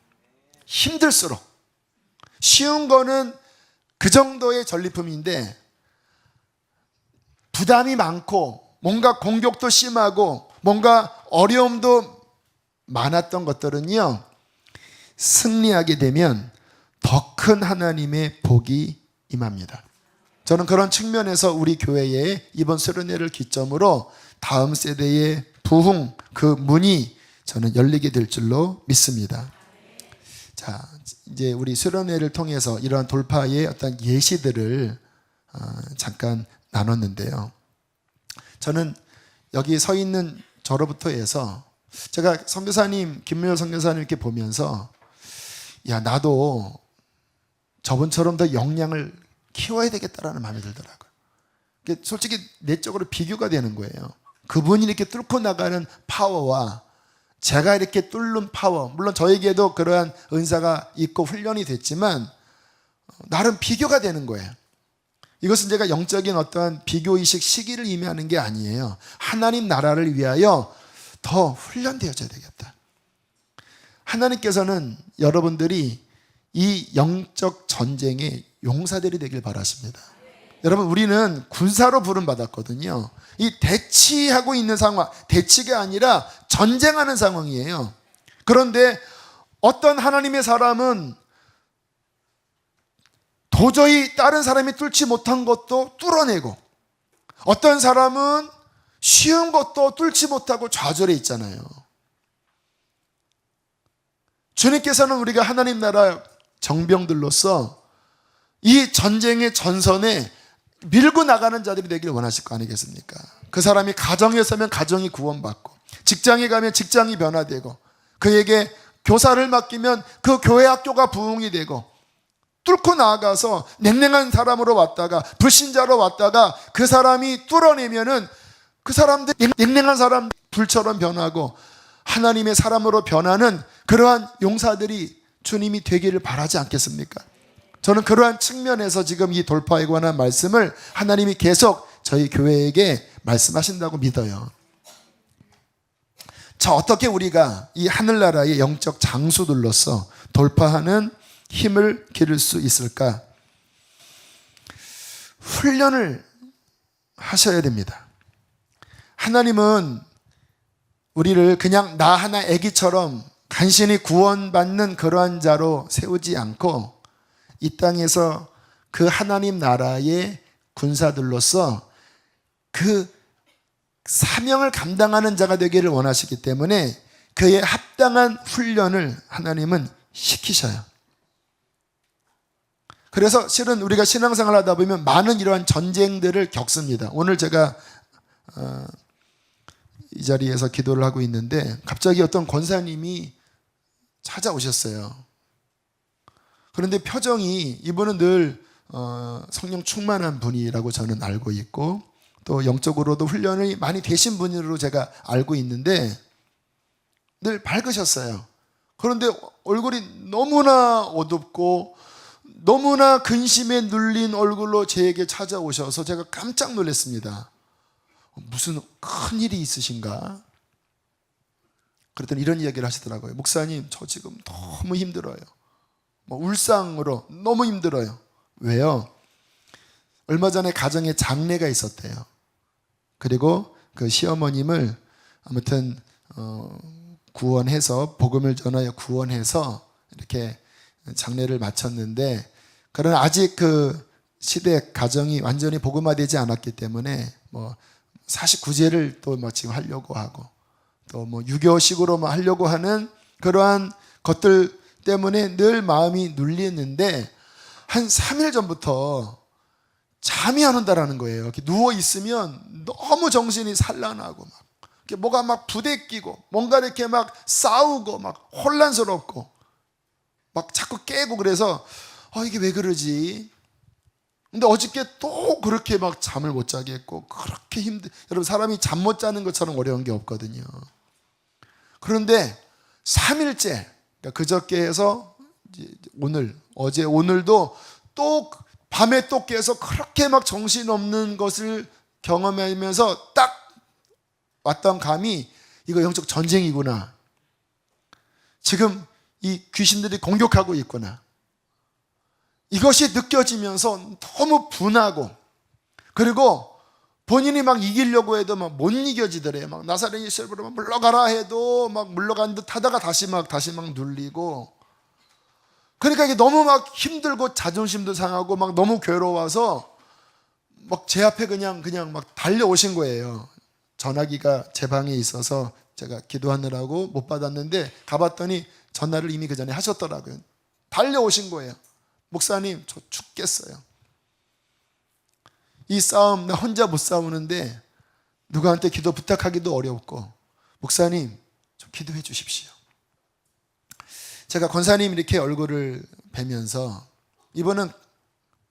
힘들수록. 쉬운 거는 그 정도의 전리품인데 부담이 많고 뭔가 공격도 심하고 뭔가 어려움도 많았던 것들은요, 승리하게 되면 더 큰 하나님의 복이 임합니다. 저는 그런 측면에서 우리 교회에 이번 수련회를 기점으로 다음 세대의 부흥 그 문이 저는 열리게 될 줄로 믿습니다. 자, 이제 우리 수련회를 통해서 이러한 돌파의 어떤 예시들을 잠깐 나눴는데요. 저는 여기 서 있는 저로부터 해서 제가 선교사님, 김민호 선교사님 이렇게 보면서 야, 나도 저분처럼 더 역량을 키워야 되겠다라는 마음이 들더라고요. 솔직히 내적으로 비교가 되는 거예요. 그분이 이렇게 뚫고 나가는 파워와 제가 이렇게 뚫는 파워, 물론 저에게도 그러한 은사가 있고 훈련이 됐지만 나름 비교가 되는 거예요. 이것은 제가 영적인 어떠한 비교의식 시기를 의미하는 게 아니에요. 하나님 나라를 위하여 더 훈련되어져야 되겠다. 하나님께서는 여러분들이 이 영적 전쟁의 용사들이 되길 바라십니다. 여러분, 우리는 군사로 부름받았거든요. 이 대치하고 있는 상황, 대치가 아니라 전쟁하는 상황이에요. 그런데 어떤 하나님의 사람은 도저히 다른 사람이 뚫지 못한 것도 뚫어내고 어떤 사람은 쉬운 것도 뚫지 못하고 좌절해 있잖아요. 주님께서는 우리가 하나님 나라 정병들로서 이 전쟁의 전선에 밀고 나가는 자들이 되기를 원하실 거 아니겠습니까? 그 사람이 가정에 서면 가정이 구원받고 직장에 가면 직장이 변화되고 그에게 교사를 맡기면 그 교회 학교가 부흥이 되고 뚫고 나아가서 냉랭한 사람으로 왔다가 불신자로 왔다가 그 사람이 뚫어내면은 그 사람들 냉랭한 사람 불처럼 변하고 하나님의 사람으로 변하는 그러한 용사들이 주님이 되기를 바라지 않겠습니까? 저는 그러한 측면에서 지금 이 돌파에 관한 말씀을 하나님이 계속 저희 교회에게 말씀하신다고 믿어요. 자, 어떻게 우리가 이 하늘나라의 영적 장수들로서 돌파하는 힘을 기를 수 있을까? 훈련을 하셔야 됩니다. 하나님은 우리를 그냥 나 하나 애기처럼 간신히 구원받는 그러한 자로 세우지 않고 이 땅에서 그 하나님 나라의 군사들로서 그 사명을 감당하는 자가 되기를 원하시기 때문에 그에 합당한 훈련을 하나님은 시키셔요. 그래서 실은 우리가 신앙생활 하다 보면 많은 이러한 전쟁들을 겪습니다. 오늘 제가 이 자리에서 기도를 하고 있는데 갑자기 어떤 권사님이 찾아오셨어요. 그런데 표정이, 이분은 늘 성령 충만한 분이라고 저는 알고 있고 또 영적으로도 훈련이 많이 되신 분으로 제가 알고 있는데 늘 밝으셨어요. 그런데 얼굴이 너무나 어둡고 너무나 근심에 눌린 얼굴로 저에게 찾아오셔서 제가 깜짝 놀랐습니다. 무슨 큰 일이 있으신가? 그랬더니 이런 이야기를 하시더라고요. 목사님, 저 지금 너무 힘들어요. 울상으로 너무 힘들어요. 왜요? 얼마 전에 가정에 장례가 있었대요. 그리고 그 시어머님을 아무튼 구원해서, 복음을 전하여 구원해서 이렇게 장례를 마쳤는데, 그러나 아직 그 시대 가정이 완전히 복음화되지 않았기 때문에 49제를 또 지금 하려고 하고 또 유교식으로 하려고 하는 그러한 것들 때문에 늘 마음이 눌리는데 한 3일 전부터 잠이 안 온다라는 거예요. 이렇게 누워 있으면 너무 정신이 산란하고 뭐가 막 부대끼고 뭔가 이렇게 막 싸우고 막 혼란스럽고 막 자꾸 깨고, 그래서 이게 왜 그러지? 근데 어저께 또 그렇게 막 잠을 못 자게 했고 그렇게 여러분, 사람이 잠 못 자는 것처럼 어려운 게 없거든요. 그런데 3일째, 그러니까 그저께 해서 오늘, 어제 오늘도 또 밤에 또 깨서 그렇게 막 정신없는 것을 경험하면서 딱 왔던 감이, 이거 영적 전쟁이구나. 지금 이 귀신들이 공격하고 있구나. 이것이 느껴지면서 너무 분하고, 그리고 본인이 막 이기려고 해도 막 못 이겨지더래요. 막 나사렛 예수로 막 물러가라 해도 막 물러간 듯 하다가 다시 막 눌리고. 그러니까 이게 너무 막 힘들고 자존심도 상하고 막 너무 괴로워서 막 제 앞에 그냥 막 달려오신 거예요. 전화기가 제 방에 있어서 제가 기도하느라고 못 받았는데 가봤더니 전화를 이미 그 전에 하셨더라고요. 달려오신 거예요. 목사님, 저 죽겠어요. 이 싸움 나 혼자 못 싸우는데 누구한테 기도 부탁하기도 어렵고, 목사님 좀 기도해 주십시오. 제가 권사님 이렇게 얼굴을 뵈면서, 이분은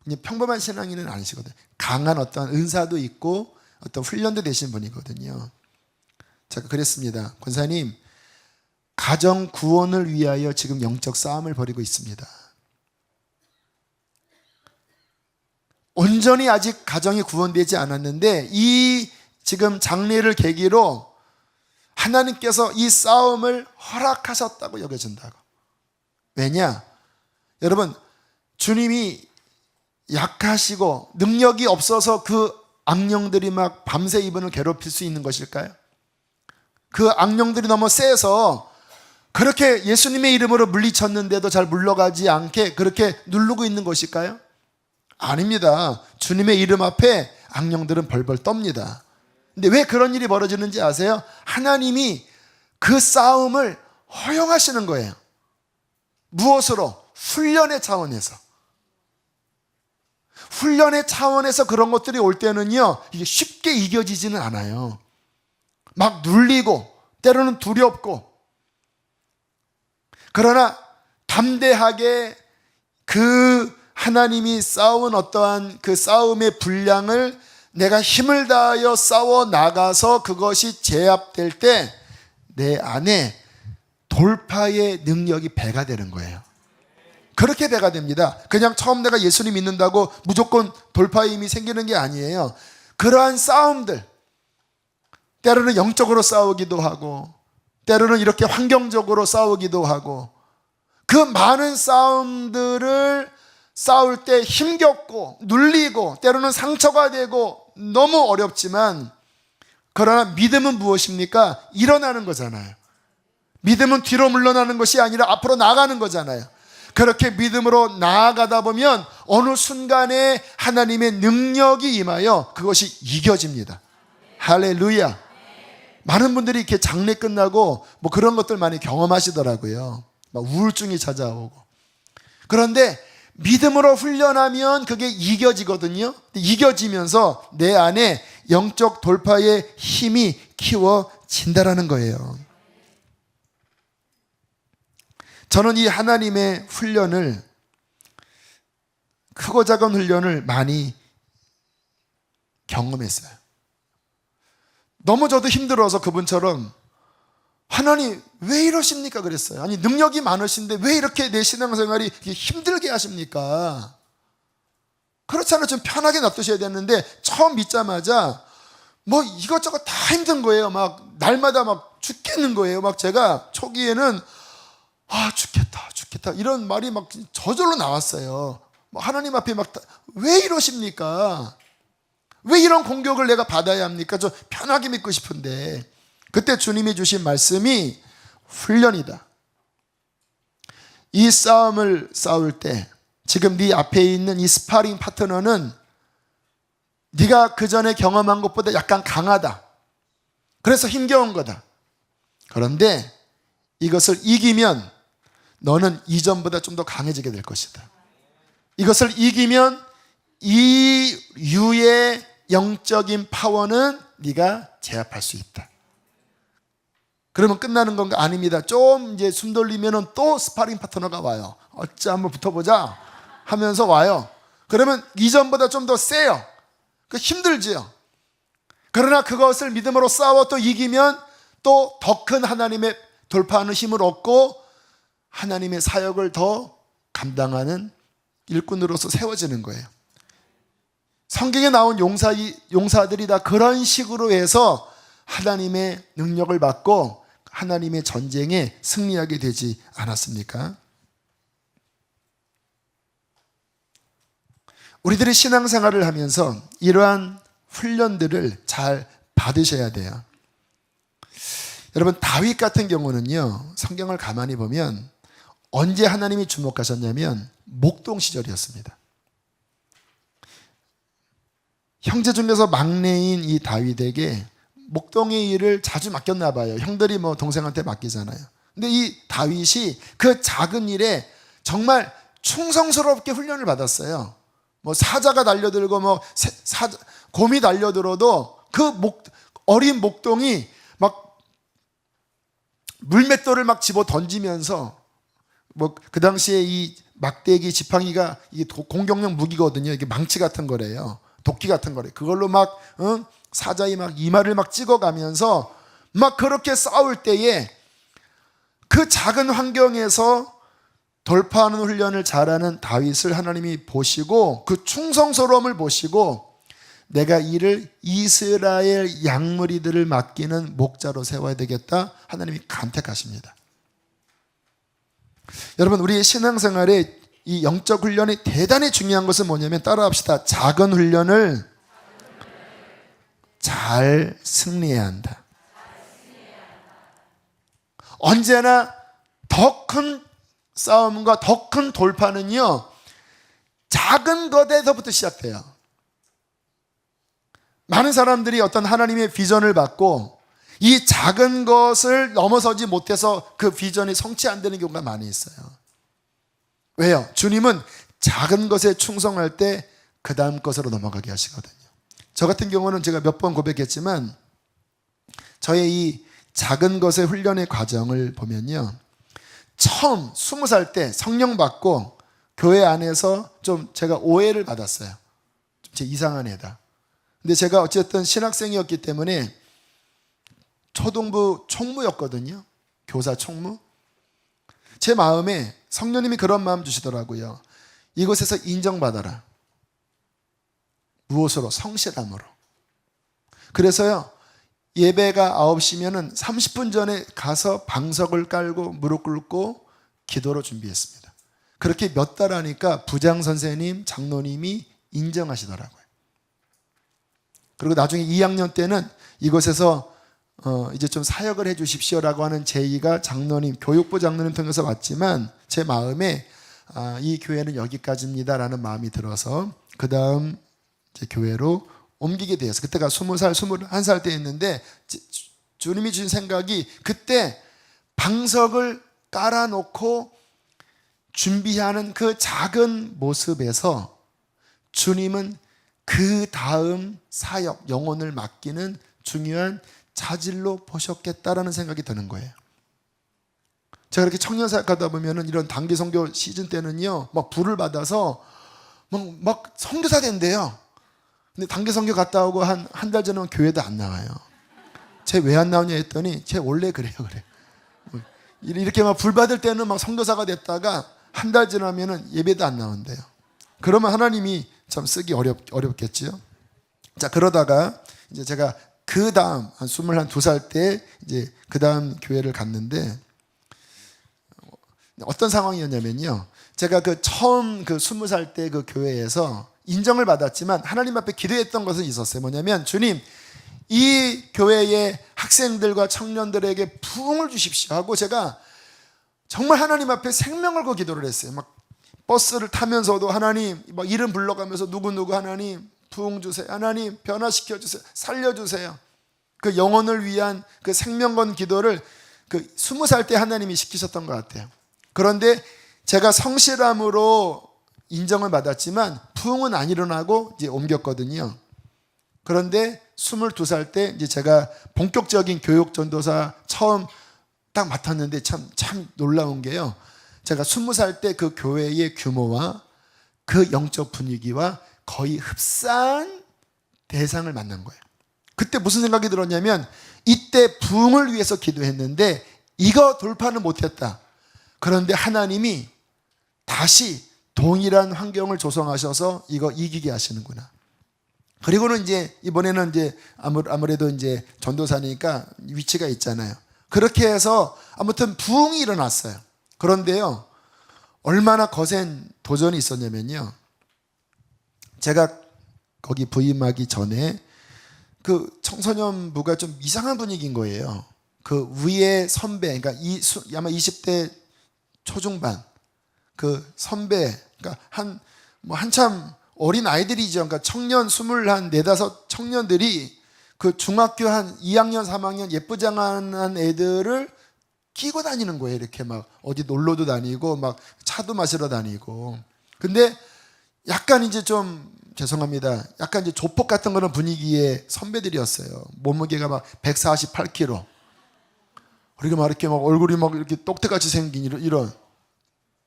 그냥 평범한 신앙인은 아니시거든요. 강한 어떤 은사도 있고 어떤 훈련도 되신 분이거든요. 제가 그랬습니다. 권사님, 가정 구원을 위하여 지금 영적 싸움을 벌이고 있습니다. 온전히 아직 가정이 구원되지 않았는데 이 지금 장례를 계기로 하나님께서 이 싸움을 허락하셨다고 여겨진다고. 왜냐? 여러분, 주님이 약하시고 능력이 없어서 그 악령들이 막 밤새 이분을 괴롭힐 수 있는 것일까요? 그 악령들이 너무 세서 그렇게 예수님의 이름으로 물리쳤는데도 잘 물러가지 않게 그렇게 누르고 있는 것일까요? 아닙니다. 주님의 이름 앞에 악령들은 벌벌 떱니다. 근데 왜 그런 일이 벌어지는지 아세요? 하나님이 그 싸움을 허용하시는 거예요. 무엇으로? 훈련의 차원에서. 훈련의 차원에서 그런 것들이 올 때는요, 이게 쉽게 이겨지지는 않아요. 막 눌리고 때로는 두렵고, 그러나 담대하게 그 하나님이 싸운 어떠한 그 싸움의 분량을 내가 힘을 다하여 싸워 나가서 그것이 제압될 때 내 안에 돌파의 능력이 배가 되는 거예요. 그렇게 배가 됩니다. 그냥 처음 내가 예수님 믿는다고 무조건 돌파의 힘이 생기는 게 아니에요. 그러한 싸움들, 때로는 영적으로 싸우기도 하고 때로는 이렇게 환경적으로 싸우기도 하고, 그 많은 싸움들을 싸울 때 힘겹고 눌리고 때로는 상처가 되고 너무 어렵지만, 그러나 믿음은 무엇입니까? 일어나는 거잖아요. 믿음은 뒤로 물러나는 것이 아니라 앞으로 나아가는 거잖아요. 그렇게 믿음으로 나아가다 보면 어느 순간에 하나님의 능력이 임하여 그것이 이겨집니다. 할렐루야. 많은 분들이 이렇게 장례 끝나고 뭐 그런 것들 많이 경험하시더라고요. 막 우울증이 찾아오고. 그런데 믿음으로 훈련하면 그게 이겨지거든요. 이겨지면서 내 안에 영적 돌파의 힘이 키워진다라는 거예요. 저는 이 하나님의 훈련을, 크고 작은 훈련을 많이 경험했어요. 너무 저도 힘들어서 그분처럼 하나님 왜 이러십니까 그랬어요. 아니 능력이 많으신데 왜 이렇게 내 신앙생활이 힘들게 하십니까? 그렇잖아요. 좀 편하게 놔두셔야 되는데 처음 믿자마자 뭐 이것저것 다 힘든 거예요. 막 날마다 막 죽겠는 거예요. 막 제가 초기에는 죽겠다 이런 말이 막 저절로 나왔어요. 하나님 앞에 막 왜 이러십니까? 왜 이런 공격을 내가 받아야 합니까? 저 편하게 믿고 싶은데. 그때 주님이 주신 말씀이 훈련이다. 이 싸움을 싸울 때 지금 네 앞에 있는 이 스파링 파트너는 네가 그전에 경험한 것보다 약간 강하다. 그래서 힘겨운 거다. 그런데 이것을 이기면 너는 이전보다 좀 더 강해지게 될 것이다. 이것을 이기면 이 유의 영적인 파워는 네가 제압할 수 있다. 그러면 끝나는 건가? 아닙니다. 좀 이제 숨 돌리면은 또 스파링 파트너가 와요. 어찌 한번 붙어보자 하면서 와요. 그러면 이전보다 좀 더 세요. 힘들지요. 그러나 그것을 믿음으로 싸워 또 이기면 또 더 큰 하나님의 돌파하는 힘을 얻고 하나님의 사역을 더 감당하는 일꾼으로서 세워지는 거예요. 성경에 나온 용사들이 다 그런 식으로 해서 하나님의 능력을 받고 하나님의 전쟁에 승리하게 되지 않았습니까? 우리들이 신앙생활을 하면서 이러한 훈련들을 잘 받으셔야 돼요. 여러분 다윗 같은 경우는요, 성경을 가만히 보면 언제 하나님이 주목하셨냐면 목동 시절이었습니다. 형제 중에서 막내인 이 다윗에게 목동의 일을 자주 맡겼나 봐요. 형들이 뭐 동생한테 맡기잖아요. 근데 이 다윗이 그 작은 일에 정말 충성스럽게 훈련을 받았어요. 뭐 사자가 달려들고 뭐 곰이 달려들어도 그 어린 목동이 막 물맷돌을 막 집어 던지면서 뭐 그 당시에 이 막대기 지팡이가 이게 공격용 무기거든요. 이게 망치 같은 거래요. 도끼 같은 거래. 그걸로 막 사자의 막 이마를 막 찍어가면서 막 그렇게 싸울 때에 그 작은 환경에서 돌파하는 훈련을 잘하는 다윗을 하나님이 보시고 그 충성스러움을 보시고 내가 이를 이스라엘 양무리들을 맡기는 목자로 세워야 되겠다. 하나님이 간택하십니다. 여러분 우리의 신앙생활에 이 영적 훈련이 대단히 중요한 것은 뭐냐면 따라합시다. 작은 훈련을 잘 승리해야 한다. 언제나 더 큰 싸움과 더 큰 돌파는요, 작은 것에서부터 시작돼요. 많은 사람들이 어떤 하나님의 비전을 받고 이 작은 것을 넘어서지 못해서 그 비전이 성취 안 되는 경우가 많이 있어요. 왜요? 주님은 작은 것에 충성할 때 그 다음 것으로 넘어가게 하시거든요. 저 같은 경우는 제가 몇 번 고백했지만 저의 이 작은 것의 훈련의 과정을 보면요, 처음 20살 때 성령 받고 교회 안에서 좀 제가 오해를 받았어요. 제 이상한 애다. 근데 제가 어쨌든 신학생이었기 때문에 초등부 총무였거든요. 교사 총무. 제 마음에 성령님이 그런 마음 주시더라고요. 이곳에서 인정받아라. 무엇으로? 성실함으로. 그래서요, 예배가 9시면은 30분 전에 가서 방석을 깔고 무릎 꿇고 기도로 준비했습니다. 그렇게 몇 달 하니까 부장 선생님, 장로님이 인정하시더라고요. 그리고 나중에 2학년 때는 이곳에서 이제 좀 사역을 해 주십시오라고 하는 제의가 장로님, 교육부 장로님 통해서 왔지만 제 마음에 이 교회는 여기까지입니다라는 마음이 들어서 그 다음 교회로 옮기게 되었어요. 그때가 20살, 21살 때였는데 주님이 주신 생각이 그때 방석을 깔아놓고 준비하는 그 작은 모습에서 주님은 그 다음 사역, 영혼을 맡기는 중요한 자질로 보셨겠다라는 생각이 드는 거예요. 제가 이렇게 청년 사역하다 보면은 이런 단기 선교 시즌 때는요, 막 불을 받아서 막 선교사 된대요. 근데 단기 선교 갔다 오고 한 달 전에 교회도 안 나와요. 쟤 왜 안 나오냐 했더니 쟤 원래 그래요. 이렇게 막 불 받을 때는 막 선교사가 됐다가 한 달 지나면은 예배도 안 나온대요. 그러면 하나님이 참 쓰기 어렵겠지요. 자, 그러다가 이제 제가 그 다음 한 22살 때 이제 그 다음 교회를 갔는데 어떤 상황이었냐면요. 제가 그 처음 그 20살 때 그 교회에서 인정을 받았지만 하나님 앞에 기도했던 것은 있었어요. 뭐냐면 주님, 이 교회의 학생들과 청년들에게 부흥을 주십시오 하고 제가 정말 하나님 앞에 생명을 거 기도를 했어요. 막 버스를 타면서도 하나님 막 이름 불러가면서 누구누구 하나님 부흥 주세요. 하나님 변화시켜 주세요. 살려주세요. 그 영혼을 위한 그 생명 건 기도를 그 20살 때 하나님이 시키셨던 것 같아요. 그런데 제가 성실함으로 인정을 받았지만 부흥은 안 일어나고 이제 옮겼거든요. 그런데 22살 때 이제 제가 본격적인 교육 전도사 처음 딱 맡았는데 참 놀라운 게요. 제가 20살 때 그 교회의 규모와 그 영적 분위기와 거의 흡사한 대상을 만난 거예요. 그때 무슨 생각이 들었냐면 이때 부흥을 위해서 기도했는데 이거 돌파는 못했다. 그런데 하나님이 다시 동일한 환경을 조성하셔서 이거 이기게 하시는구나. 그리고는 이제 이번에는 이제 아무래도 이제 전도사니까 위치가 있잖아요. 그렇게 해서 아무튼 부흥이 일어났어요. 그런데요, 얼마나 거센 도전이 있었냐면요. 제가 거기 부임하기 전에 그 청소년부가 좀 이상한 분위기인 거예요. 그 위에 선배, 그러니까 아마 20대 초중반 그 선배, 그러니까 한참 어린 아이들이죠. 그러니까 청년 24, 청년들이 그 중학교 한 2학년, 3학년 예쁘장한 애들을 끼고 다니는 거예요. 이렇게 막 어디 놀러도 다니고 막 차도 마시러 다니고. 근데 약간 이제 좀 죄송합니다. 약간 이제 조폭 같은 그런 분위기의 선배들이었어요. 몸무게가 막 148kg. 그리고 막 이렇게 막 얼굴이 막 이렇게 똑대같이 생긴 이런.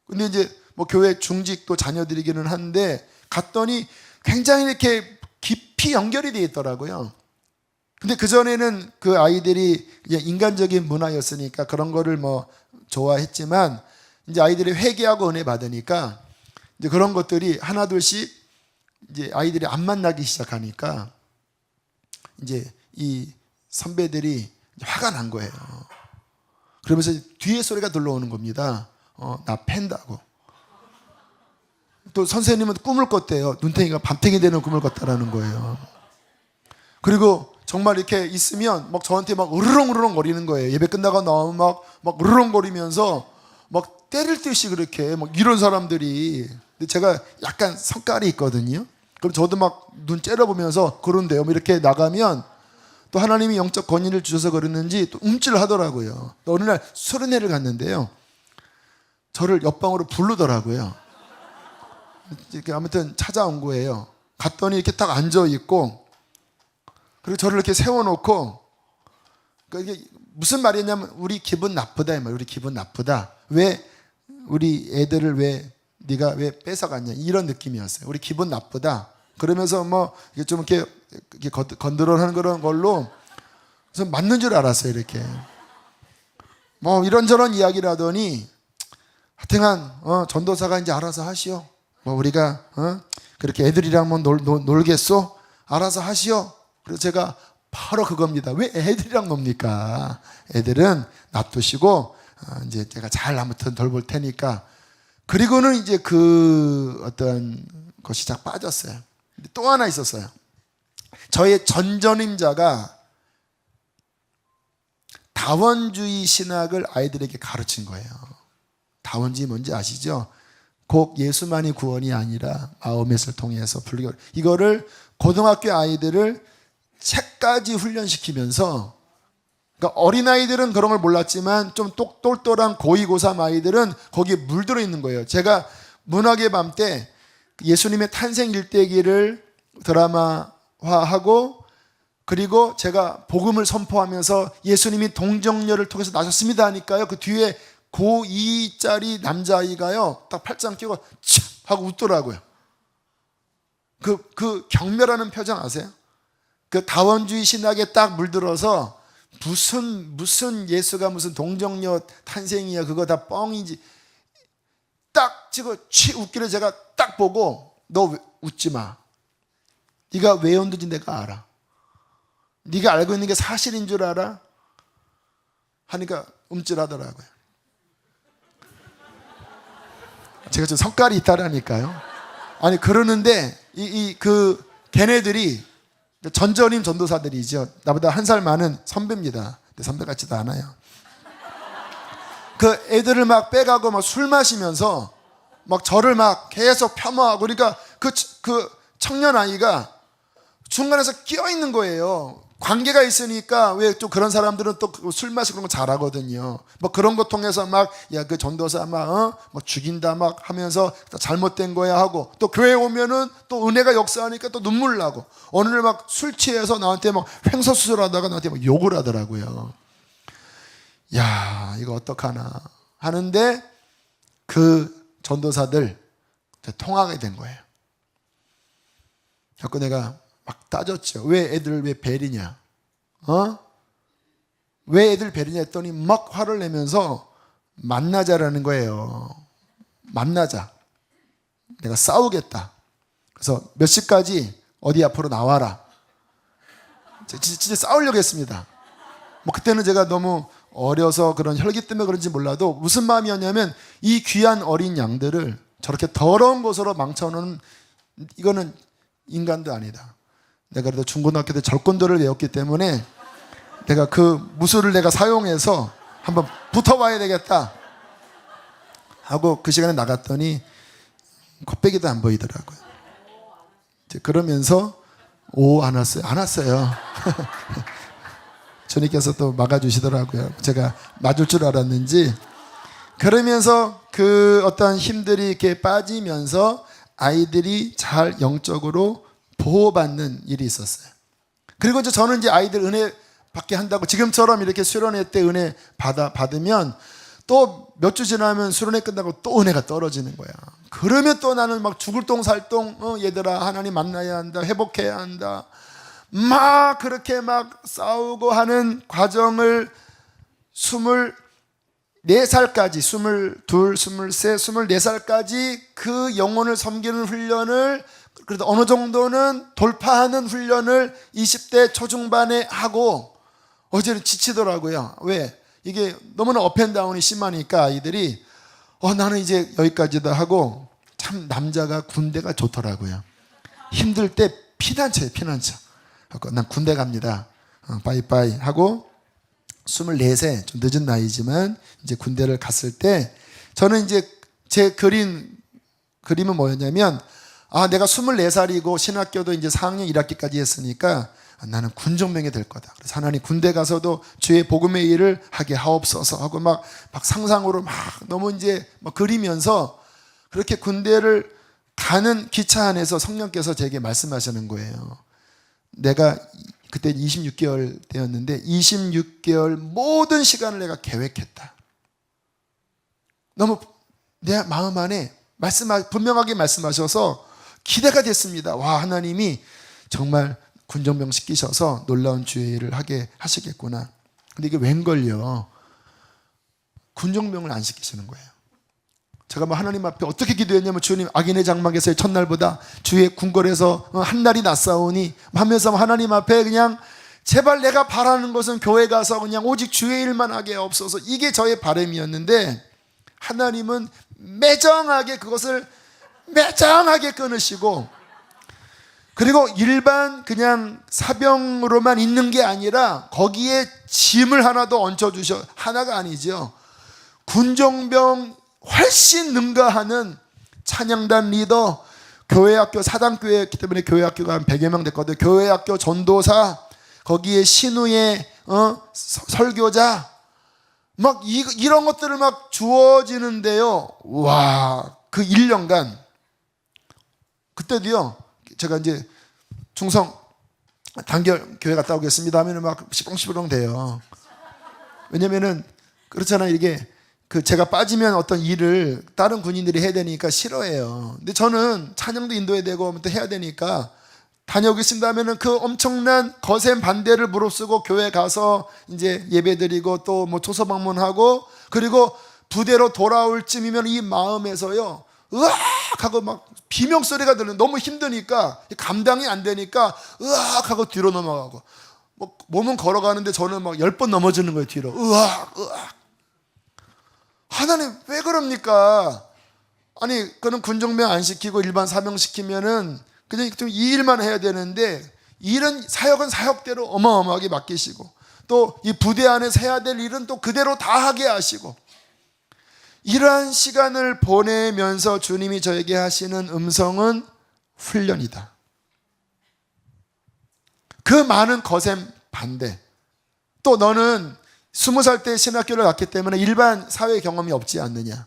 근데 이제 뭐 교회 중직도 자녀들이기는 한데 갔더니 굉장히 이렇게 깊이 연결이 되어 있더라고요. 근데 그전에는 그 아이들이 인간적인 문화였으니까 그런 거를 뭐 좋아했지만 이제 아이들이 회개하고 은혜 받으니까 이제 그런 것들이 하나둘씩 이제 아이들이 안 만나기 시작하니까 이제 이 선배들이 화가 난 거예요. 그러면서 뒤에 소리가 들려오는 겁니다. 나 팬다고. 또 선생님은 꿈을 꿨대요. 눈탱이가 밤탱이 되는 꿈을 꿨다라는 거예요. 그리고 정말 이렇게 있으면 막 저한테 막 으르렁으르렁 거리는 거예요. 예배 끝나고 나오면 막 으르렁거리면서 막 때릴 듯이 그렇게 막 이런 사람들이. 근데 제가 약간 성깔이 있거든요. 그럼 저도 막 눈 째려보면서 그런데요. 뭐 이렇게 나가면 또 하나님이 영적 권위를 주셔서 그러는지 또 움찔을 하더라고요. 또 어느 날 수련회를 갔는데요. 저를 옆방으로 부르더라고요. 이렇게 아무튼 찾아온 거예요. 갔더니 이렇게 딱 앉아 있고, 그리고 저를 이렇게 세워놓고, 그러니까 이게 무슨 말이냐면 우리 기분 나쁘다 이 말. 우리 기분 나쁘다. 왜 우리 애들을 왜 네가 왜 뺏어갔냐 이런 느낌이었어요. 우리 기분 나쁘다. 그러면서 뭐 이게 좀 이렇게 건드러하는 그런 걸로 그래서 맞는 줄 알았어요. 이렇게 뭐 이런저런 이야기를 하더니 하여튼간 전도사가 이제 알아서 하시오. 뭐 우리가 그렇게 애들이랑 뭐 놀겠소? 알아서 하시오. 그래서 제가 바로 그겁니다. 왜 애들이랑 놉니까? 애들은 놔두시고 이제 제가 잘 아무튼 돌볼 테니까. 그리고는 이제 그 어떤 것이 딱 빠졌어요. 또 하나 있었어요. 저의 전전임자가 다원주의 신학을 아이들에게 가르친 거예요. 다원주의 뭔지 아시죠? 꼭 예수만이 구원이 아니라 마호멧을 통해서 불교, 이거를 고등학교 아이들을 책까지 훈련시키면서 그러니까 어린아이들은 그런 걸 몰랐지만 좀 똘똘한 고2, 고3 아이들은 거기에 물들어 있는 거예요. 제가 문학의 밤 때 예수님의 탄생 일대기를 드라마화하고 그리고 제가 복음을 선포하면서 예수님이 동정녀를 통해서 나셨습니다 하니까요. 그 뒤에 고2짜리 남자아이가요. 딱 팔짱 끼고 촥 하고 웃더라고요. 그 경멸하는 표정 아세요? 그 다원주의 신학에 딱 물들어서 무슨 예수가 무슨 동정녀 탄생이야 그거 다 뻥이지 딱 찍어 취 웃기를 제가 딱 보고 너 웃지 마. 네가 왜 웃는지 내가 알아. 네가 알고 있는 게 사실인 줄 알아? 하니까 움찔하더라고요. 제가 좀 성깔이 있다라니까요. 아니 그러는데 걔네들이 전전임 전도사들이죠. 나보다 한 살 많은 선배입니다. 근데 선배 같지도 않아요. 그 애들을 막 빼가고 막 술 마시면서 막 저를 막 계속 폄하하고 그러니까 그 청년 아이가 중간에서 끼어 있는 거예요. 관계가 있으니까 왜 또 그런 사람들은 또 술 마시고 그런 거 잘하거든요. 뭐 그런 거 통해서 막 야 그 전도사 막 뭐 죽인다 막 하면서 잘못된 거야 하고 또 교회 오면은 또 은혜가 역사하니까 또 눈물 나고 어느 날 막 술 취해서 나한테 막 횡설수설하다가 나한테 막 욕을 하더라고요. 야 이거 어떡하나 하는데 그 전도사들 통하게 된 거예요. 자꾸 내가 막 따졌죠. 왜 애들 왜 베리냐? 왜 애들 베리냐 했더니 막 화를 내면서 만나자라는 거예요. 만나자. 내가 싸우겠다. 그래서 몇 시까지 어디 앞으로 나와라. 진짜 싸우려고 했습니다. 뭐 그때는 제가 너무 어려서 그런 혈기 때문에 그런지 몰라도 무슨 마음이었냐면 이 귀한 어린 양들을 저렇게 더러운 곳으로 망쳐놓은 이거는 인간도 아니다. 내가 그래도 중고등학교 때 절권도를 외웠기 때문에 내가 그 무술을 내가 사용해서 한번 붙어봐야 되겠다 하고 그 시간에 나갔더니 콧배기도 안 보이더라고요. 그러면서 안 왔어요. 주님께서 또 막아주시더라고요. 제가 맞을 줄 알았는지. 그러면서 그 어떤 힘들이 이렇게 빠지면서 아이들이 잘 영적으로 보호받는 일이 있었어요. 그리고 이제 저는 이제 아이들 은혜 받게 한다고 지금처럼 이렇게 수련회 때 은혜 받으면 또 몇 주 지나면 수련회 끝나고 또 은혜가 떨어지는 거야. 그러면 또 나는 막 죽을 똥살똥 얘들아 하나님 만나야 한다. 회복해야 한다. 막 그렇게 막 싸우고 하는 과정을 24살까지 22, 23, 24살까지 그 영혼을 섬기는 훈련을 그래도 어느 정도는 돌파하는 훈련을 20대 초중반에 하고 어제는 지치더라고요. 왜? 이게 너무나 업앤다운이 심하니까 아이들이 나는 이제 여기까지다 하고 참 남자가 군대가 좋더라고요. 힘들 때 피난처예요. 피난처. 난 군대 갑니다. 빠이빠이 하고 24세 좀 늦은 나이지만 이제 군대를 갔을 때 저는 이제 제 그림은 뭐였냐면 내가 24살이고 신학교도 이제 4학년 1학기까지 했으니까 나는 군종병이 될 거다. 그래서 하나님 군대 가서도 주의 복음의 일을 하게 하옵소서 하고 막 상상으로 막 너무 이제 막 그리면서 그렇게 군대를 가는 기차 안에서 성령께서 제게 말씀하시는 거예요. 내가 그때 26개월 때였는데 26개월 모든 시간을 내가 계획했다. 너무 내 마음 안에 분명하게 말씀하셔서 기대가 됐습니다. 와, 하나님이 정말 군정병 시키셔서 놀라운 주의 일을 하게 하시겠구나. 근데 이게 웬걸요? 군정병을 안 시키시는 거예요. 제가 뭐 하나님 앞에 어떻게 기도했냐면 주님 악인의 장막에서의 첫날보다 주의 궁궐에서 한 날이 낫사오니 하면서 하나님 앞에 그냥 제발 내가 바라는 것은 교회 가서 그냥 오직 주의 일만 하게 없어서 이게 저의 바람이었는데 하나님은 매정하게 그것을 매정하게 끊으시고 그리고 일반 그냥 사병으로만 있는 게 아니라 거기에 짐을 하나 더 얹혀주셔. 하나가 아니죠. 군종병 훨씬 능가하는 찬양단 리더, 교회학교 사당교회였기 때문에 교회학교가 한 100여 명 됐거든요. 교회학교 전도사, 거기에 신우의 설교자, 막 이런 것들을 막 주어지는데요. 와, 그 1년간 그때도요. 제가 이제 중성 단결 교회 갔다 오겠습니다 하면은 막 시렁시렁 돼요. 왜냐면은 그렇잖아요. 이게 제가 빠지면 어떤 일을 다른 군인들이 해야 되니까 싫어해요. 근데 저는 찬양도 인도해야 되고 또 해야 되니까 다녀오겠습니다 하면은 그 엄청난 거센 반대를 무릅쓰고 교회 가서 이제 예배드리고 또 뭐 초소 방문하고, 그리고 부대로 돌아올 쯤이면 이 마음에서요, 으악 하고 막 비명소리가 들리는, 너무 힘드니까 감당이 안 되니까 으악 하고 뒤로 넘어가고, 뭐 몸은 걸어가는데 저는 막 10번 넘어지는 거예요. 뒤로 으악 으악. 하나님 왜 그럽니까? 아니 그는 군종명 안 시키고 일반 사명 시키면은 그냥 좀 이 일만 해야 되는데, 일은 사역은 사역대로 어마어마하게 맡기시고, 또 이 부대 안에서 해야 될 일은 또 그대로 다 하게 하시고, 이러한 시간을 보내면서 주님이 저에게 하시는 음성은 훈련이다. 그 많은 거센 반대, 또 너는 20살 때 신학교를 갔기 때문에 일반 사회 경험이 없지 않느냐.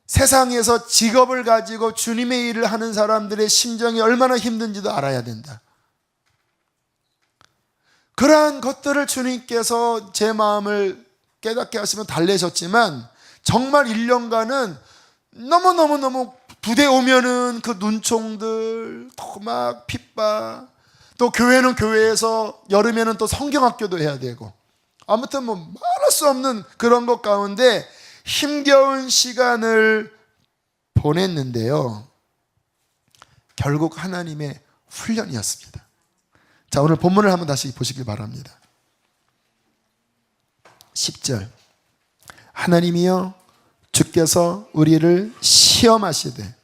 세상에서 직업을 가지고 주님의 일을 하는 사람들의 심정이 얼마나 힘든지도 알아야 된다. 그러한 것들을 주님께서 제 마음을 깨닫게 하시면 달래셨지만, 정말 1년간은 너무너무 부대 오면은 그 눈총들, 또 막 핍박, 또 교회는 교회에서 여름에는 또 성경학교도 해야 되고, 아무튼 뭐 말할 수 없는 그런 것 가운데 힘겨운 시간을 보냈는데요. 결국 하나님의 훈련이었습니다. 자, 오늘 본문을 한번 다시 보시길 바랍니다. 10절. 하나님이여 주께서 우리를 시험하시되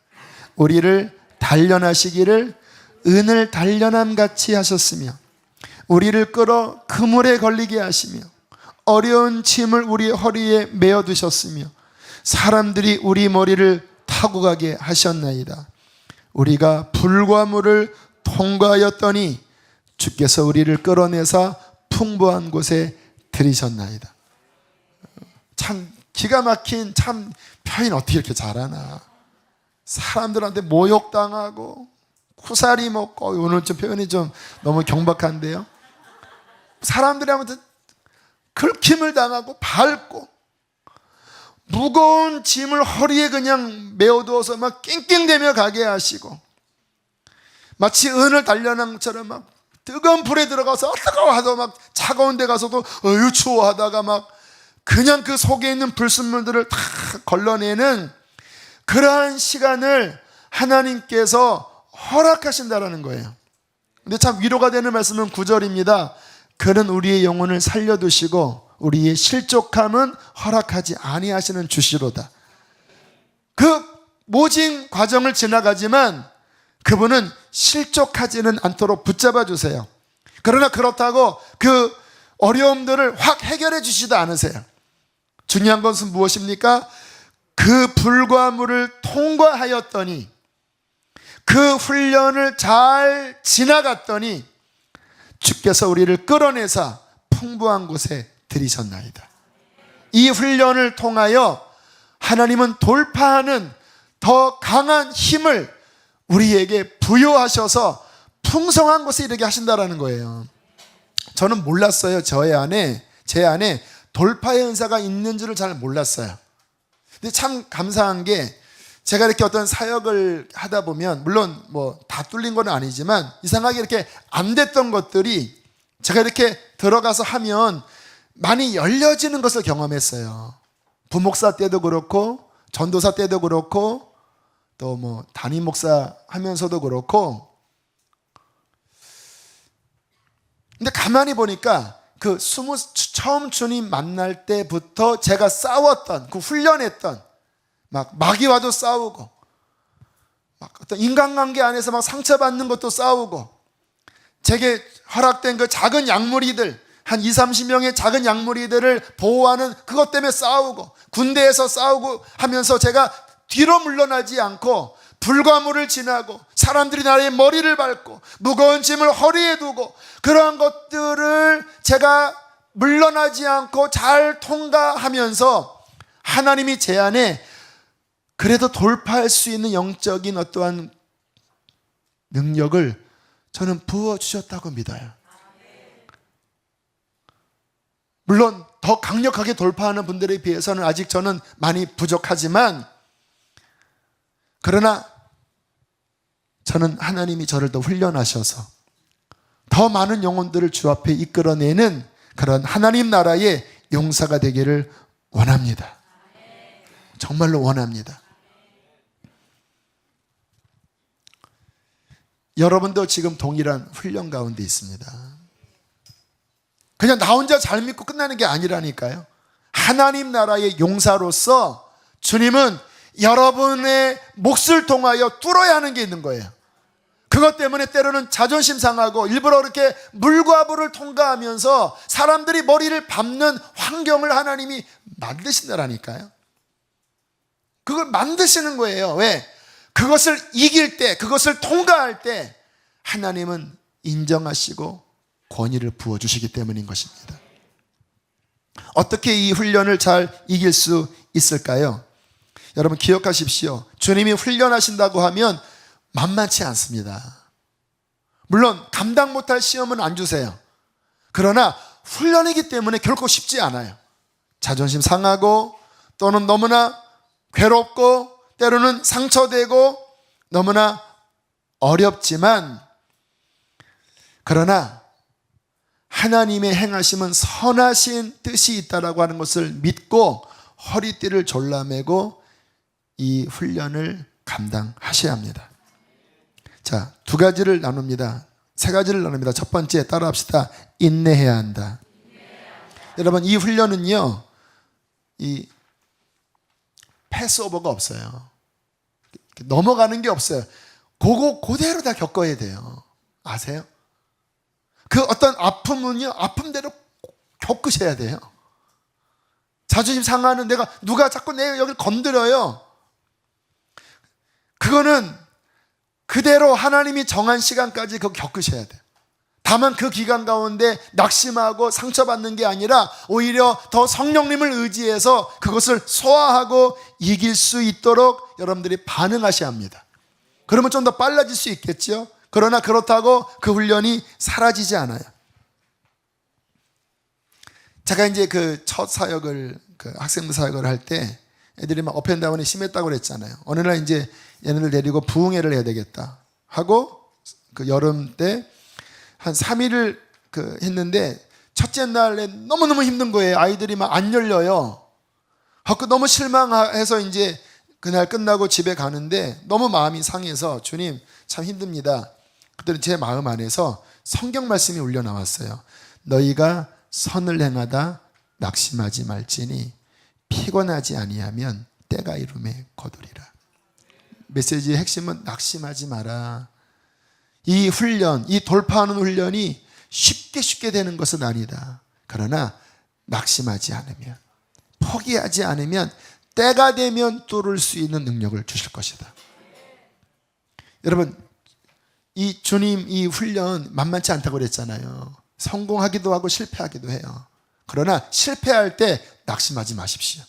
우리를 단련하시기를 은을 단련함 같이 하셨으며, 우리를 끌어 그물에 걸리게 하시며 어려운 짐을 우리 허리에 메어 두셨으며 사람들이 우리 머리를 타고 가게 하셨나이다. 우리가 불과 물을 통과하였더니 주께서 우리를 끌어내사 풍부한 곳에 들이셨나이다. 참 기가 막힌, 참 표현 어떻게 이렇게 잘하나. 사람들한테 모욕당하고 쿠사리 먹고, 오늘 좀 표현이 좀 너무 경박한데요. 사람들이 아무튼 긁힘을 당하고 밟고 무거운 짐을 허리에 그냥 메어두어서 막 낑낑대며 가게 하시고, 마치 은을 단련한 것처럼 막 뜨거운 불에 들어가서 뜨거워하다 막 차가운 데 가서도 어유 추워하다가 막 그냥 그 속에 있는 불순물들을 다 걸러내는 그러한 시간을 하나님께서 허락하신다라는 거예요. 근데 참 위로가 되는 말씀은 9절입니다. 그는 우리의 영혼을 살려두시고 우리의 실족함은 허락하지 아니하시는 주시로다. 그 모진 과정을 지나가지만 그분은 실족하지는 않도록 붙잡아 주세요. 그러나 그렇다고 그 어려움들을 확 해결해 주시지 않으세요. 중요한 것은 무엇입니까? 그 불과 물을 통과하였더니, 그 훈련을 잘 지나갔더니 주께서 우리를 끌어내사 풍부한 곳에 들이셨나이다. 이 훈련을 통하여 하나님은 돌파하는 더 강한 힘을 우리에게 부여하셔서 풍성한 곳에 이르게 하신다라는 거예요. 저는 몰랐어요. 제 안에 돌파의 은사가 있는 줄을 잘 몰랐어요. 근데 참 감사한 게, 제가 이렇게 어떤 사역을 하다 보면, 물론 뭐 다 뚫린 건 아니지만 이상하게 이렇게 안 됐던 것들이 제가 이렇게 들어가서 하면 많이 열려지는 것을 경험했어요. 부목사 때도 그렇고 전도사 때도 그렇고 또 뭐 담임 목사 하면서도 그렇고. 근데 가만히 보니까 처음 주님 만날 때부터 제가 싸웠던, 그 훈련했던, 막 마귀와도 싸우고, 막 어떤 인간관계 안에서 막 상처받는 것도 싸우고, 제게 허락된 그 작은 약물이들, 한 20-30명의 작은 약물이들을 보호하는 그것 때문에 싸우고, 군대에서 싸우고 하면서 제가 뒤로 물러나지 않고 불과물을 지나고 사람들이 나의 머리를 밟고 무거운 짐을 허리에 두고, 그러한 것들을 제가 물러나지 않고 잘 통과하면서 하나님이 제 안에 그래도 돌파할 수 있는 영적인 어떠한 능력을 저는 부어주셨다고 믿어요. 물론 더 강력하게 돌파하는 분들에 비해서는 아직 저는 많이 부족하지만, 그러나 저는 하나님이 저를 더 훈련하셔서 더 많은 영혼들을 주 앞에 이끌어내는 그런 하나님 나라의 용사가 되기를 원합니다. 정말로 원합니다. 여러분도 지금 동일한 훈련 가운데 있습니다. 그냥 나 혼자 잘 믿고 끝나는 게 아니라니까요. 하나님 나라의 용사로서 주님은 여러분의 몫을 통하여 뚫어야 하는 게 있는 거예요. 그것 때문에 때로는 자존심 상하고 일부러 이렇게 물과 불을 통과하면서 사람들이 머리를 밟는 환경을 하나님이 만드신다라니까요. 그걸 만드시는 거예요. 왜? 그것을 이길 때, 그것을 통과할 때 하나님은 인정하시고 권위를 부어주시기 때문인 것입니다. 어떻게 이 훈련을 잘 이길 수 있을까요? 여러분 기억하십시오. 주님이 훈련하신다고 하면 만만치 않습니다. 물론 감당 못할 시험은 안 주세요. 그러나 훈련이기 때문에 결코 쉽지 않아요. 자존심 상하고 또는 너무나 괴롭고 때로는 상처되고 너무나 어렵지만, 그러나 하나님의 행하심은 선하신 뜻이 있다라고 하는 것을 믿고 허리띠를 졸라매고 이 훈련을 감당하셔야 합니다. 자, 두 가지를 나눕니다. 세 가지를 나눕니다. 첫 번째, 따라합시다. 인내해야 한다. 여러분 이 훈련은요, 이 패스오버가 없어요. 넘어가는 게 없어요. 그대로 다 겪어야 돼요. 아세요? 그 어떤 아픔은요, 아픔대로 겪으셔야 돼요. 자존심 상하는 누가 자꾸 내 여기를 건드려요. 그거는 그대로 하나님이 정한 시간까지 그거 겪으셔야 돼요. 다만 그 기간 가운데 낙심하고 상처받는 게 아니라 오히려 더 성령님을 의지해서 그것을 소화하고 이길 수 있도록 여러분들이 반응하셔야 합니다. 그러면 좀 더 빨라질 수 있겠죠. 그러나 그렇다고 그 훈련이 사라지지 않아요. 제가 이제 그 첫 사역을, 그 학생부 사역을 할 때 애들이 막 업앤다운이 심했다고 그랬잖아요. 어느 날 이제 얘네들 데리고 부흥회를 해야 되겠다 하고 그 여름 때 한 3일을 했는데 첫째 날에 너무너무 힘든 거예요. 아이들이 막 안 열려요. 너무 실망해서 이제 그날 끝나고 집에 가는데 너무 마음이 상해서 주님 참 힘듭니다. 그때는 제 마음 안에서 성경 말씀이 울려 나왔어요. 너희가 선을 행하다 낙심하지 말지니 피곤하지 아니하면 때가 이름에 거두리라. 메시지의 핵심은 낙심하지 마라. 이 훈련, 이 돌파하는 훈련이 쉽게 되는 것은 아니다. 그러나 낙심하지 않으면, 포기하지 않으면 때가 되면 뚫을 수 있는 능력을 주실 것이다. 여러분 이 주님 이 훈련 만만치 않다고 그랬잖아요. 성공하기도 하고 실패하기도 해요. 그러나 실패할 때 낙심하지 마십시오.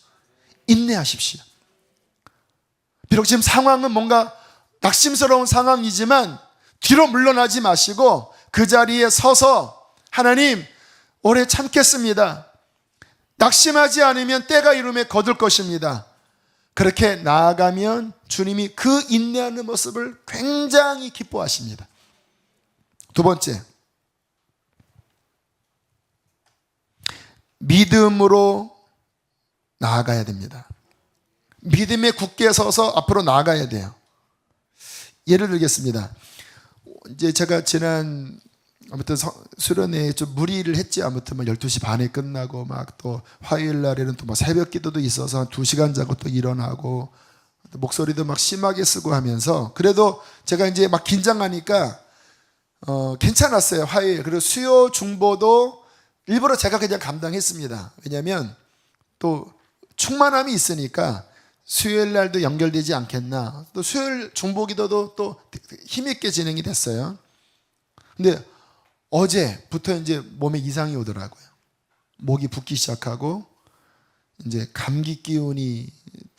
인내하십시오. 비록 지금 상황은 뭔가 낙심스러운 상황이지만 뒤로 물러나지 마시고 그 자리에 서서 하나님 오래 참겠습니다. 낙심하지 않으면 때가 이름에 거둘 것입니다. 그렇게 나아가면 주님이 그 인내하는 모습을 굉장히 기뻐하십니다. 두 번째, 믿음으로 나아가야 됩니다. 믿음에 굳게 서서 앞으로 나아가야 돼요. 예를 들겠습니다. 이제 제가 지난 아무튼 수련회에 좀 무리를 했지. 아무튼 12시 반에 끝나고 막 또 화요일 날에는 또 막 새벽 기도도 있어서 한 2시간 자고 또 일어나고 목소리도 막 심하게 쓰고 하면서 그래도 제가 이제 막 긴장하니까 괜찮았어요. 화요일. 그리고 수요 중보도 일부러 제가 그냥 감당했습니다. 왜냐하면 또 충만함이 있으니까 수요일 날도 연결되지 않겠나. 또 수요일 중보기도도 또 힘있게 진행이 됐어요. 근데 어제부터 이제 몸에 이상이 오더라고요. 목이 붓기 시작하고 이제 감기 기운이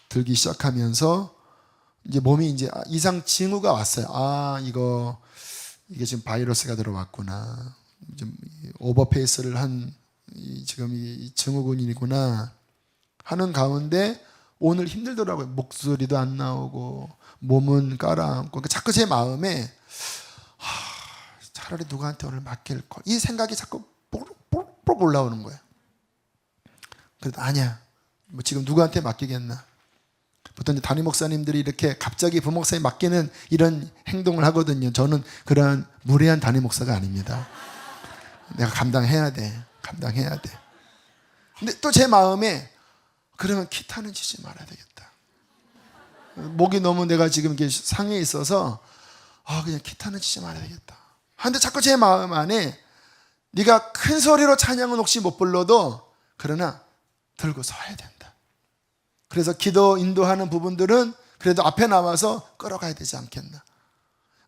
들기 시작하면서 이제 몸이 이제 이상 징후가 왔어요. 이게 지금 바이러스가 들어왔구나. 좀 오버페이스를 한 지금 이 증후군이구나 하는 가운데 오늘 힘들더라고요. 목소리도 안 나오고 몸은 깔아앉고 자꾸 제 마음에 차라리 누구한테 오늘 맡길 걸, 이 생각이 자꾸 뽁뽁 올라오는 거예요. 그래도 아니야, 뭐 지금 누구한테 맡기겠나. 보통 이제 담임 목사님들이 이렇게 갑자기 부목사님 맡기는 이런 행동을 하거든요. 저는 그런 무례한 담임 목사가 아닙니다. 내가 감당해야 돼. 근데 또 제 마음에 그러면 기타는 치지 말아야 되겠다. 목이 너무 내가 지금 이렇게 상해 있어서 그냥 기타는 치지 말아야 되겠다. 근데 자꾸 제 마음 안에 네가 큰 소리로 찬양은 혹시 못 불러도 그러나 들고 서야 된다. 그래서 기도 인도하는 부분들은 그래도 앞에 나와서 끌어가야 되지 않겠나.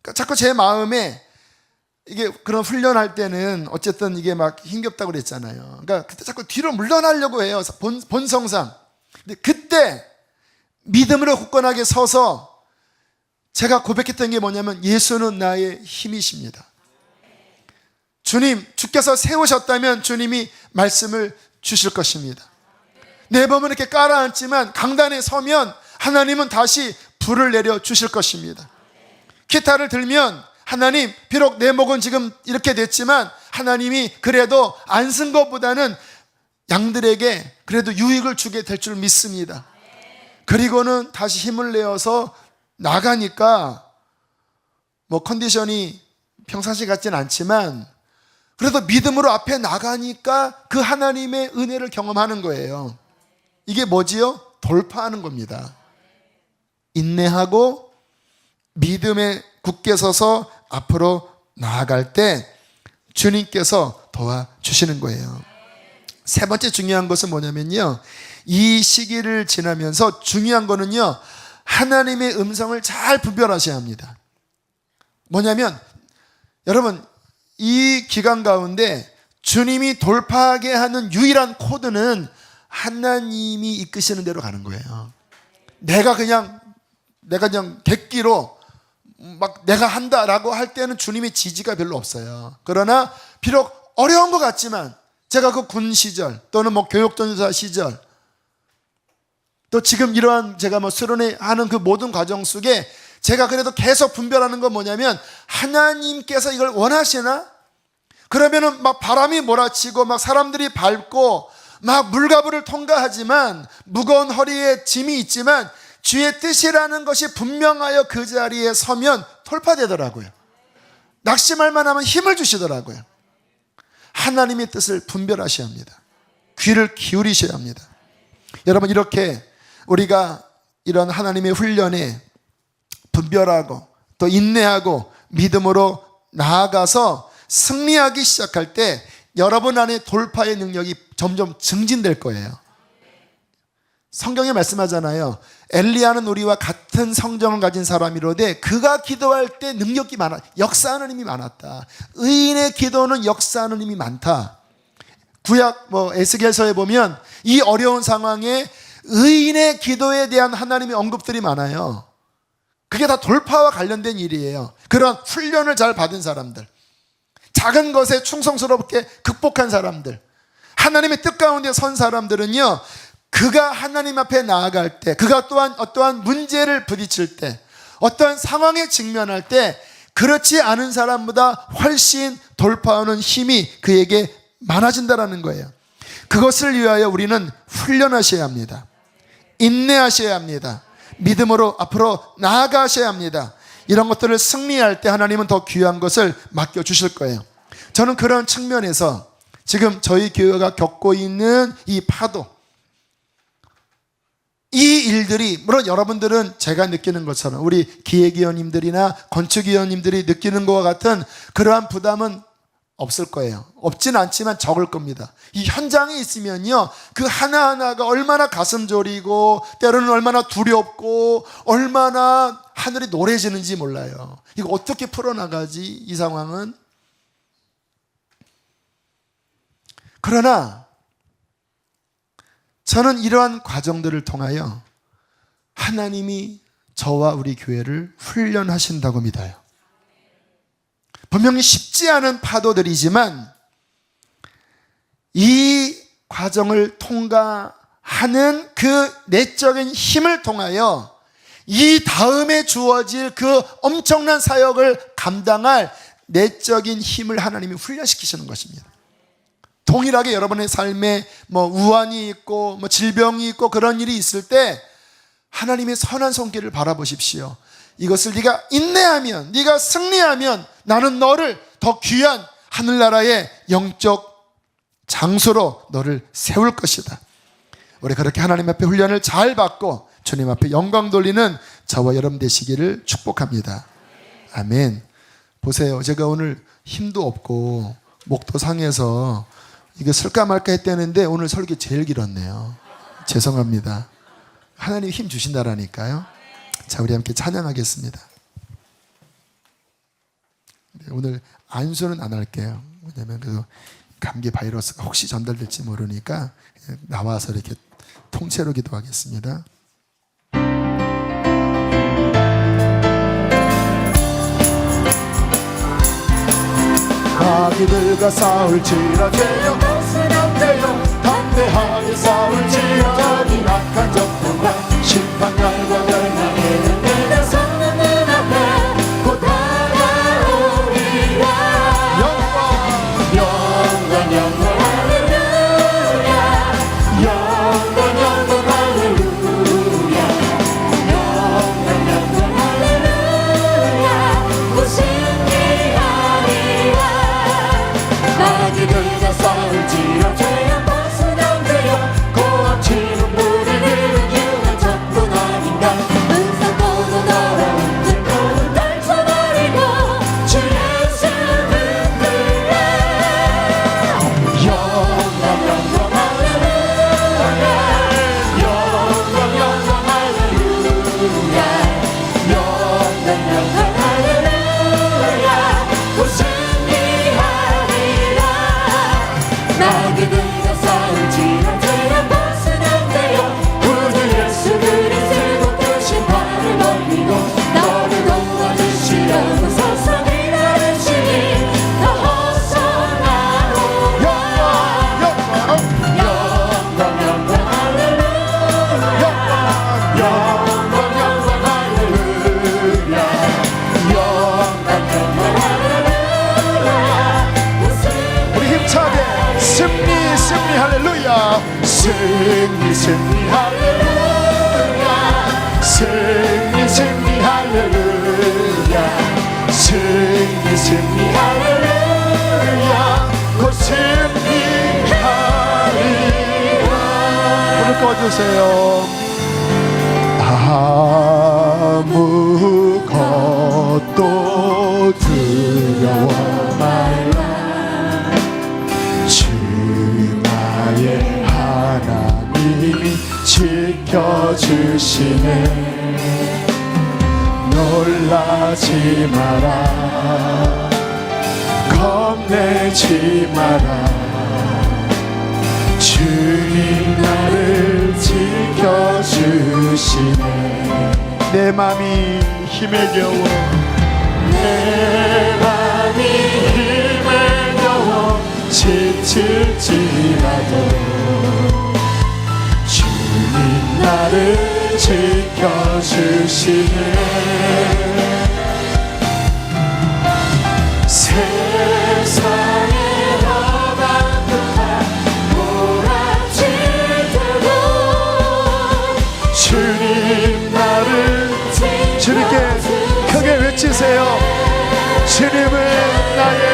그러니까 자꾸 제 마음에 이게 그런 훈련할 때는 어쨌든 이게 막 힘겹다고 그랬잖아요. 그러니까 그때 자꾸 뒤로 물러나려고 해요. 본성상. 근데 그때 믿음으로 굳건하게 서서 제가 고백했던 게 뭐냐면 예수는 나의 힘이십니다. 주님, 주께서 세우셨다면 주님이 말씀을 주실 것입니다. 내 몸은 이렇게 깔아앉지만 강단에 서면 하나님은 다시 불을 내려 주실 것입니다. 기타를 들면 하나님, 비록 내 목은 지금 이렇게 됐지만 하나님이 그래도 안 쓴 것보다는 양들에게 그래도 유익을 주게 될 줄 믿습니다. 그리고는 다시 힘을 내어서 나가니까 뭐 컨디션이 평상시 같진 않지만 그래도 믿음으로 앞에 나가니까 그 하나님의 은혜를 경험하는 거예요. 이게 뭐지요? 돌파하는 겁니다. 인내하고 믿음에 굳게 서서 앞으로 나아갈 때 주님께서 도와주시는 거예요. 세 번째 중요한 것은 뭐냐면요, 이 시기를 지나면서 중요한 거는요, 하나님의 음성을 잘 분별하셔야 합니다. 뭐냐면 여러분, 이 기간 가운데 주님이 돌파하게 하는 유일한 코드는 하나님이 이끄시는 대로 가는 거예요. 내가 그냥 객기로 막 내가 한다라고 할 때는 주님의 지지가 별로 없어요. 그러나 비록 어려운 것 같지만 제가 그 군 시절 또는 뭐 교육전도사 시절 또 지금 이러한 제가 뭐 수련회 하는 그 모든 과정 속에 제가 그래도 계속 분별하는 건 뭐냐면 하나님께서 이걸 원하시나? 그러면은 막 바람이 몰아치고 막 사람들이 밟고 막 물가부를 통과하지만 무거운 허리에 짐이 있지만 주의 뜻이라는 것이 분명하여 그 자리에 서면 돌파되더라고요. 낙심할 만하면 힘을 주시더라고요. 하나님의 뜻을 분별하셔야 합니다. 귀를 기울이셔야 합니다. 여러분, 이렇게 우리가 이런 하나님의 훈련에 분별하고 또 인내하고 믿음으로 나아가서 승리하기 시작할 때 여러분 안에 돌파의 능력이 점점 증진될 거예요. 성경에 말씀하잖아요. 엘리야는 우리와 같은 성정을 가진 사람이로되 그가 기도할 때 능력이 많아, 역사하는 힘이 많았다. 의인의 기도는 역사하는 힘이 많다. 구약 에스겔서에 보면 이 어려운 상황에 의인의 기도에 대한 하나님의 언급들이 많아요. 그게 다 돌파와 관련된 일이에요. 그런 훈련을 잘 받은 사람들, 작은 것에 충성스럽게 극복한 사람들, 하나님의 뜻 가운데 선 사람들은요, 그가 하나님 앞에 나아갈 때, 그가 또한 어떠한 문제를 부딪힐 때, 어떠한 상황에 직면할 때 그렇지 않은 사람보다 훨씬 돌파하는 힘이 그에게 많아진다는 거예요. 그것을 위하여 우리는 훈련하셔야 합니다. 인내하셔야 합니다. 믿음으로 앞으로 나아가셔야 합니다. 이런 것들을 승리할 때 하나님은 더 귀한 것을 맡겨주실 거예요. 저는 그런 측면에서 지금 저희 교회가 겪고 있는 이 파도, 이 일들이 물론 여러분들은 제가 느끼는 것처럼 우리 기획위원님들이나 건축위원님들이 느끼는 것과 같은 그러한 부담은 없을 거예요. 없진 않지만 적을 겁니다. 이 현장에 있으면요, 그 하나하나가 얼마나 가슴 저리고 때로는 얼마나 두렵고 얼마나 하늘이 노래지는지 몰라요. 이거 어떻게 풀어나가지, 이 상황은? 그러나 저는 이러한 과정들을 통하여 하나님이 저와 우리 교회를 훈련하신다고 믿어요. 분명히 쉽지 않은 파도들이지만 이 과정을 통과하는 그 내적인 힘을 통하여 이 다음에 주어질 그 엄청난 사역을 감당할 내적인 힘을 하나님이 훈련시키시는 것입니다. 동일하게 여러분의 삶에 우환이 있고 질병이 있고 그런 일이 있을 때 하나님의 선한 손길을 바라보십시오. 이것을 네가 인내하면, 네가 승리하면 나는 너를 더 귀한 하늘나라의 영적 장소로 너를 세울 것이다. 우리 그렇게 하나님 앞에 훈련을 잘 받고 주님 앞에 영광 돌리는 저와 여러분 되시기를 축복합니다. 아멘. 보세요, 제가 오늘 힘도 없고 목도 상해서 이거 쓸까 말까 했다는데 오늘 설교 제일 길었네요. 죄송합니다. 하나님 힘 주신다라니까요. 자, 우리 함께 찬양하겠습니다. 오늘 안수는 안 할게요. 왜냐하면 그 감기 바이러스가 혹시 전달될지 모르니까 나와서 이렇게 통째로 기도하겠습니다. 마귀들과 싸울지라도 것은 안 돼요. 담대하게 싸울지라도 이 악한 적들과 심판날과 멸망에는 내가 서는 눈앞에 곧 다가오리라. 영광 영광 영광 할렐루야. 영광 영광 할렐루야. 영광 영광 할렐루야. 곧 승리하리라. 마귀들과 싸울지라 죄악 벗은 안 돼요. 고압치는 무리를 이유는 적군 아닌가. 은사고도 너로 뜨거운 떨쳐버리고 주 예수를 들래. 영광 영광 할렐루야. 영광 영광 할렐루야. 영광 영광 할렐루야. 곧 승리하리라. 마귀들과 싸울지라 죄악 벗은 안 돼요. 구주 예수 그리스도 그 심판을 멀리고 너를 도와주시려고 서성이라는 신이 더 호소하오라. 영광 영광 할렐루야. 영광 영광 할렐루야. 영광 영광 할렐루야. 우리 힘차게 승리 승리 할렐루야. 승리 승리 할렐루야. 승리 승리 할렐루야. 승리 승리 할렐루야. 곧 승리하리라. 불을 꺼주세요. 아무것도 두려워 말라. 주 나의 하나님이 지켜주시네. 놀라지 마라. 겁내지 마라. 주님 나를 지켜주시네. 내 맘이 힘에 겨워 내 맘이 힘에 겨워 지칠지라도 주님 나를 지켜주시네. 세상에 험한 듯한 몰아칠 때도 주님 나를 주님께 크게 외치세요. 주님은 나의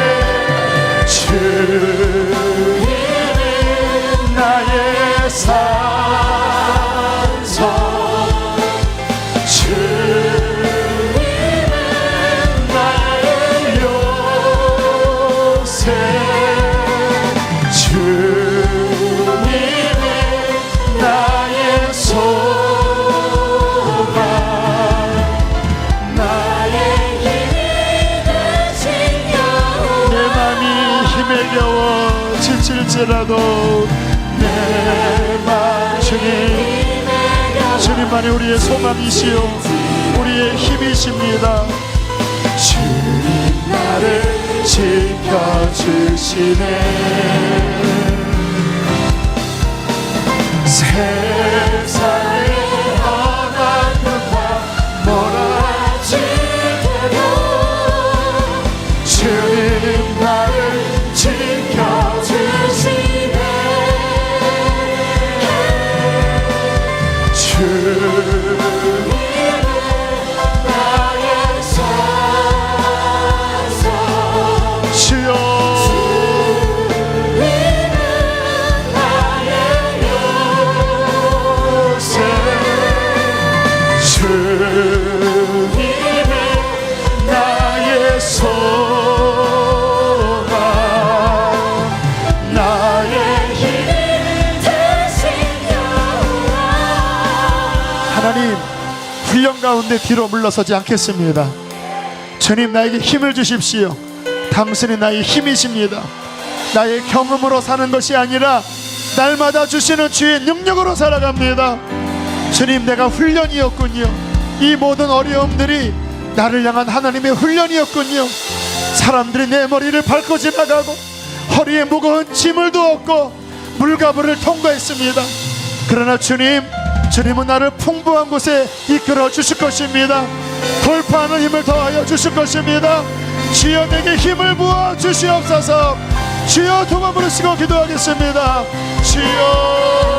주님은 나의 산성. 주님은 나의 요새. 주님은 나의 소망. 나의 힘이 되신 영혼. 내 맘이 힘에 겨워 지칠지라도 내 맘 주님만이 우리의 소망이시요 우리의 힘이십니다. 주님 나를 지켜주시네. 세상의 험한 것과 몰아치게도 주님 나를 지켜주시네. 주님은 나의 산소 주여 주님은 나의 소망 나의 힘 되신 여호와. 하나님 훈련 가운데 뒤로 물러서지 않겠습니다. 주님 나에게 힘을 주십시오. 당신이 나의 힘이십니다. 나의 경험으로 사는 것이 아니라 날마다 주시는 주의 능력으로 살아갑니다. 주님 내가 훈련이었군요. 이 모든 어려움들이 나를 향한 하나님의 훈련이었군요. 사람들이 내 머리를 밟고 지나가고 허리에 무거운 짐을 두었고 물가부를 통과했습니다. 그러나 주님은 나를 풍부한 곳에 이끌어 주실 것입니다. 돌파하는 힘을 더하여 주실 것입니다. 주여 내게 힘을 부어 주시옵소서. 주여 두 번 부르시고 기도하겠습니다. 주여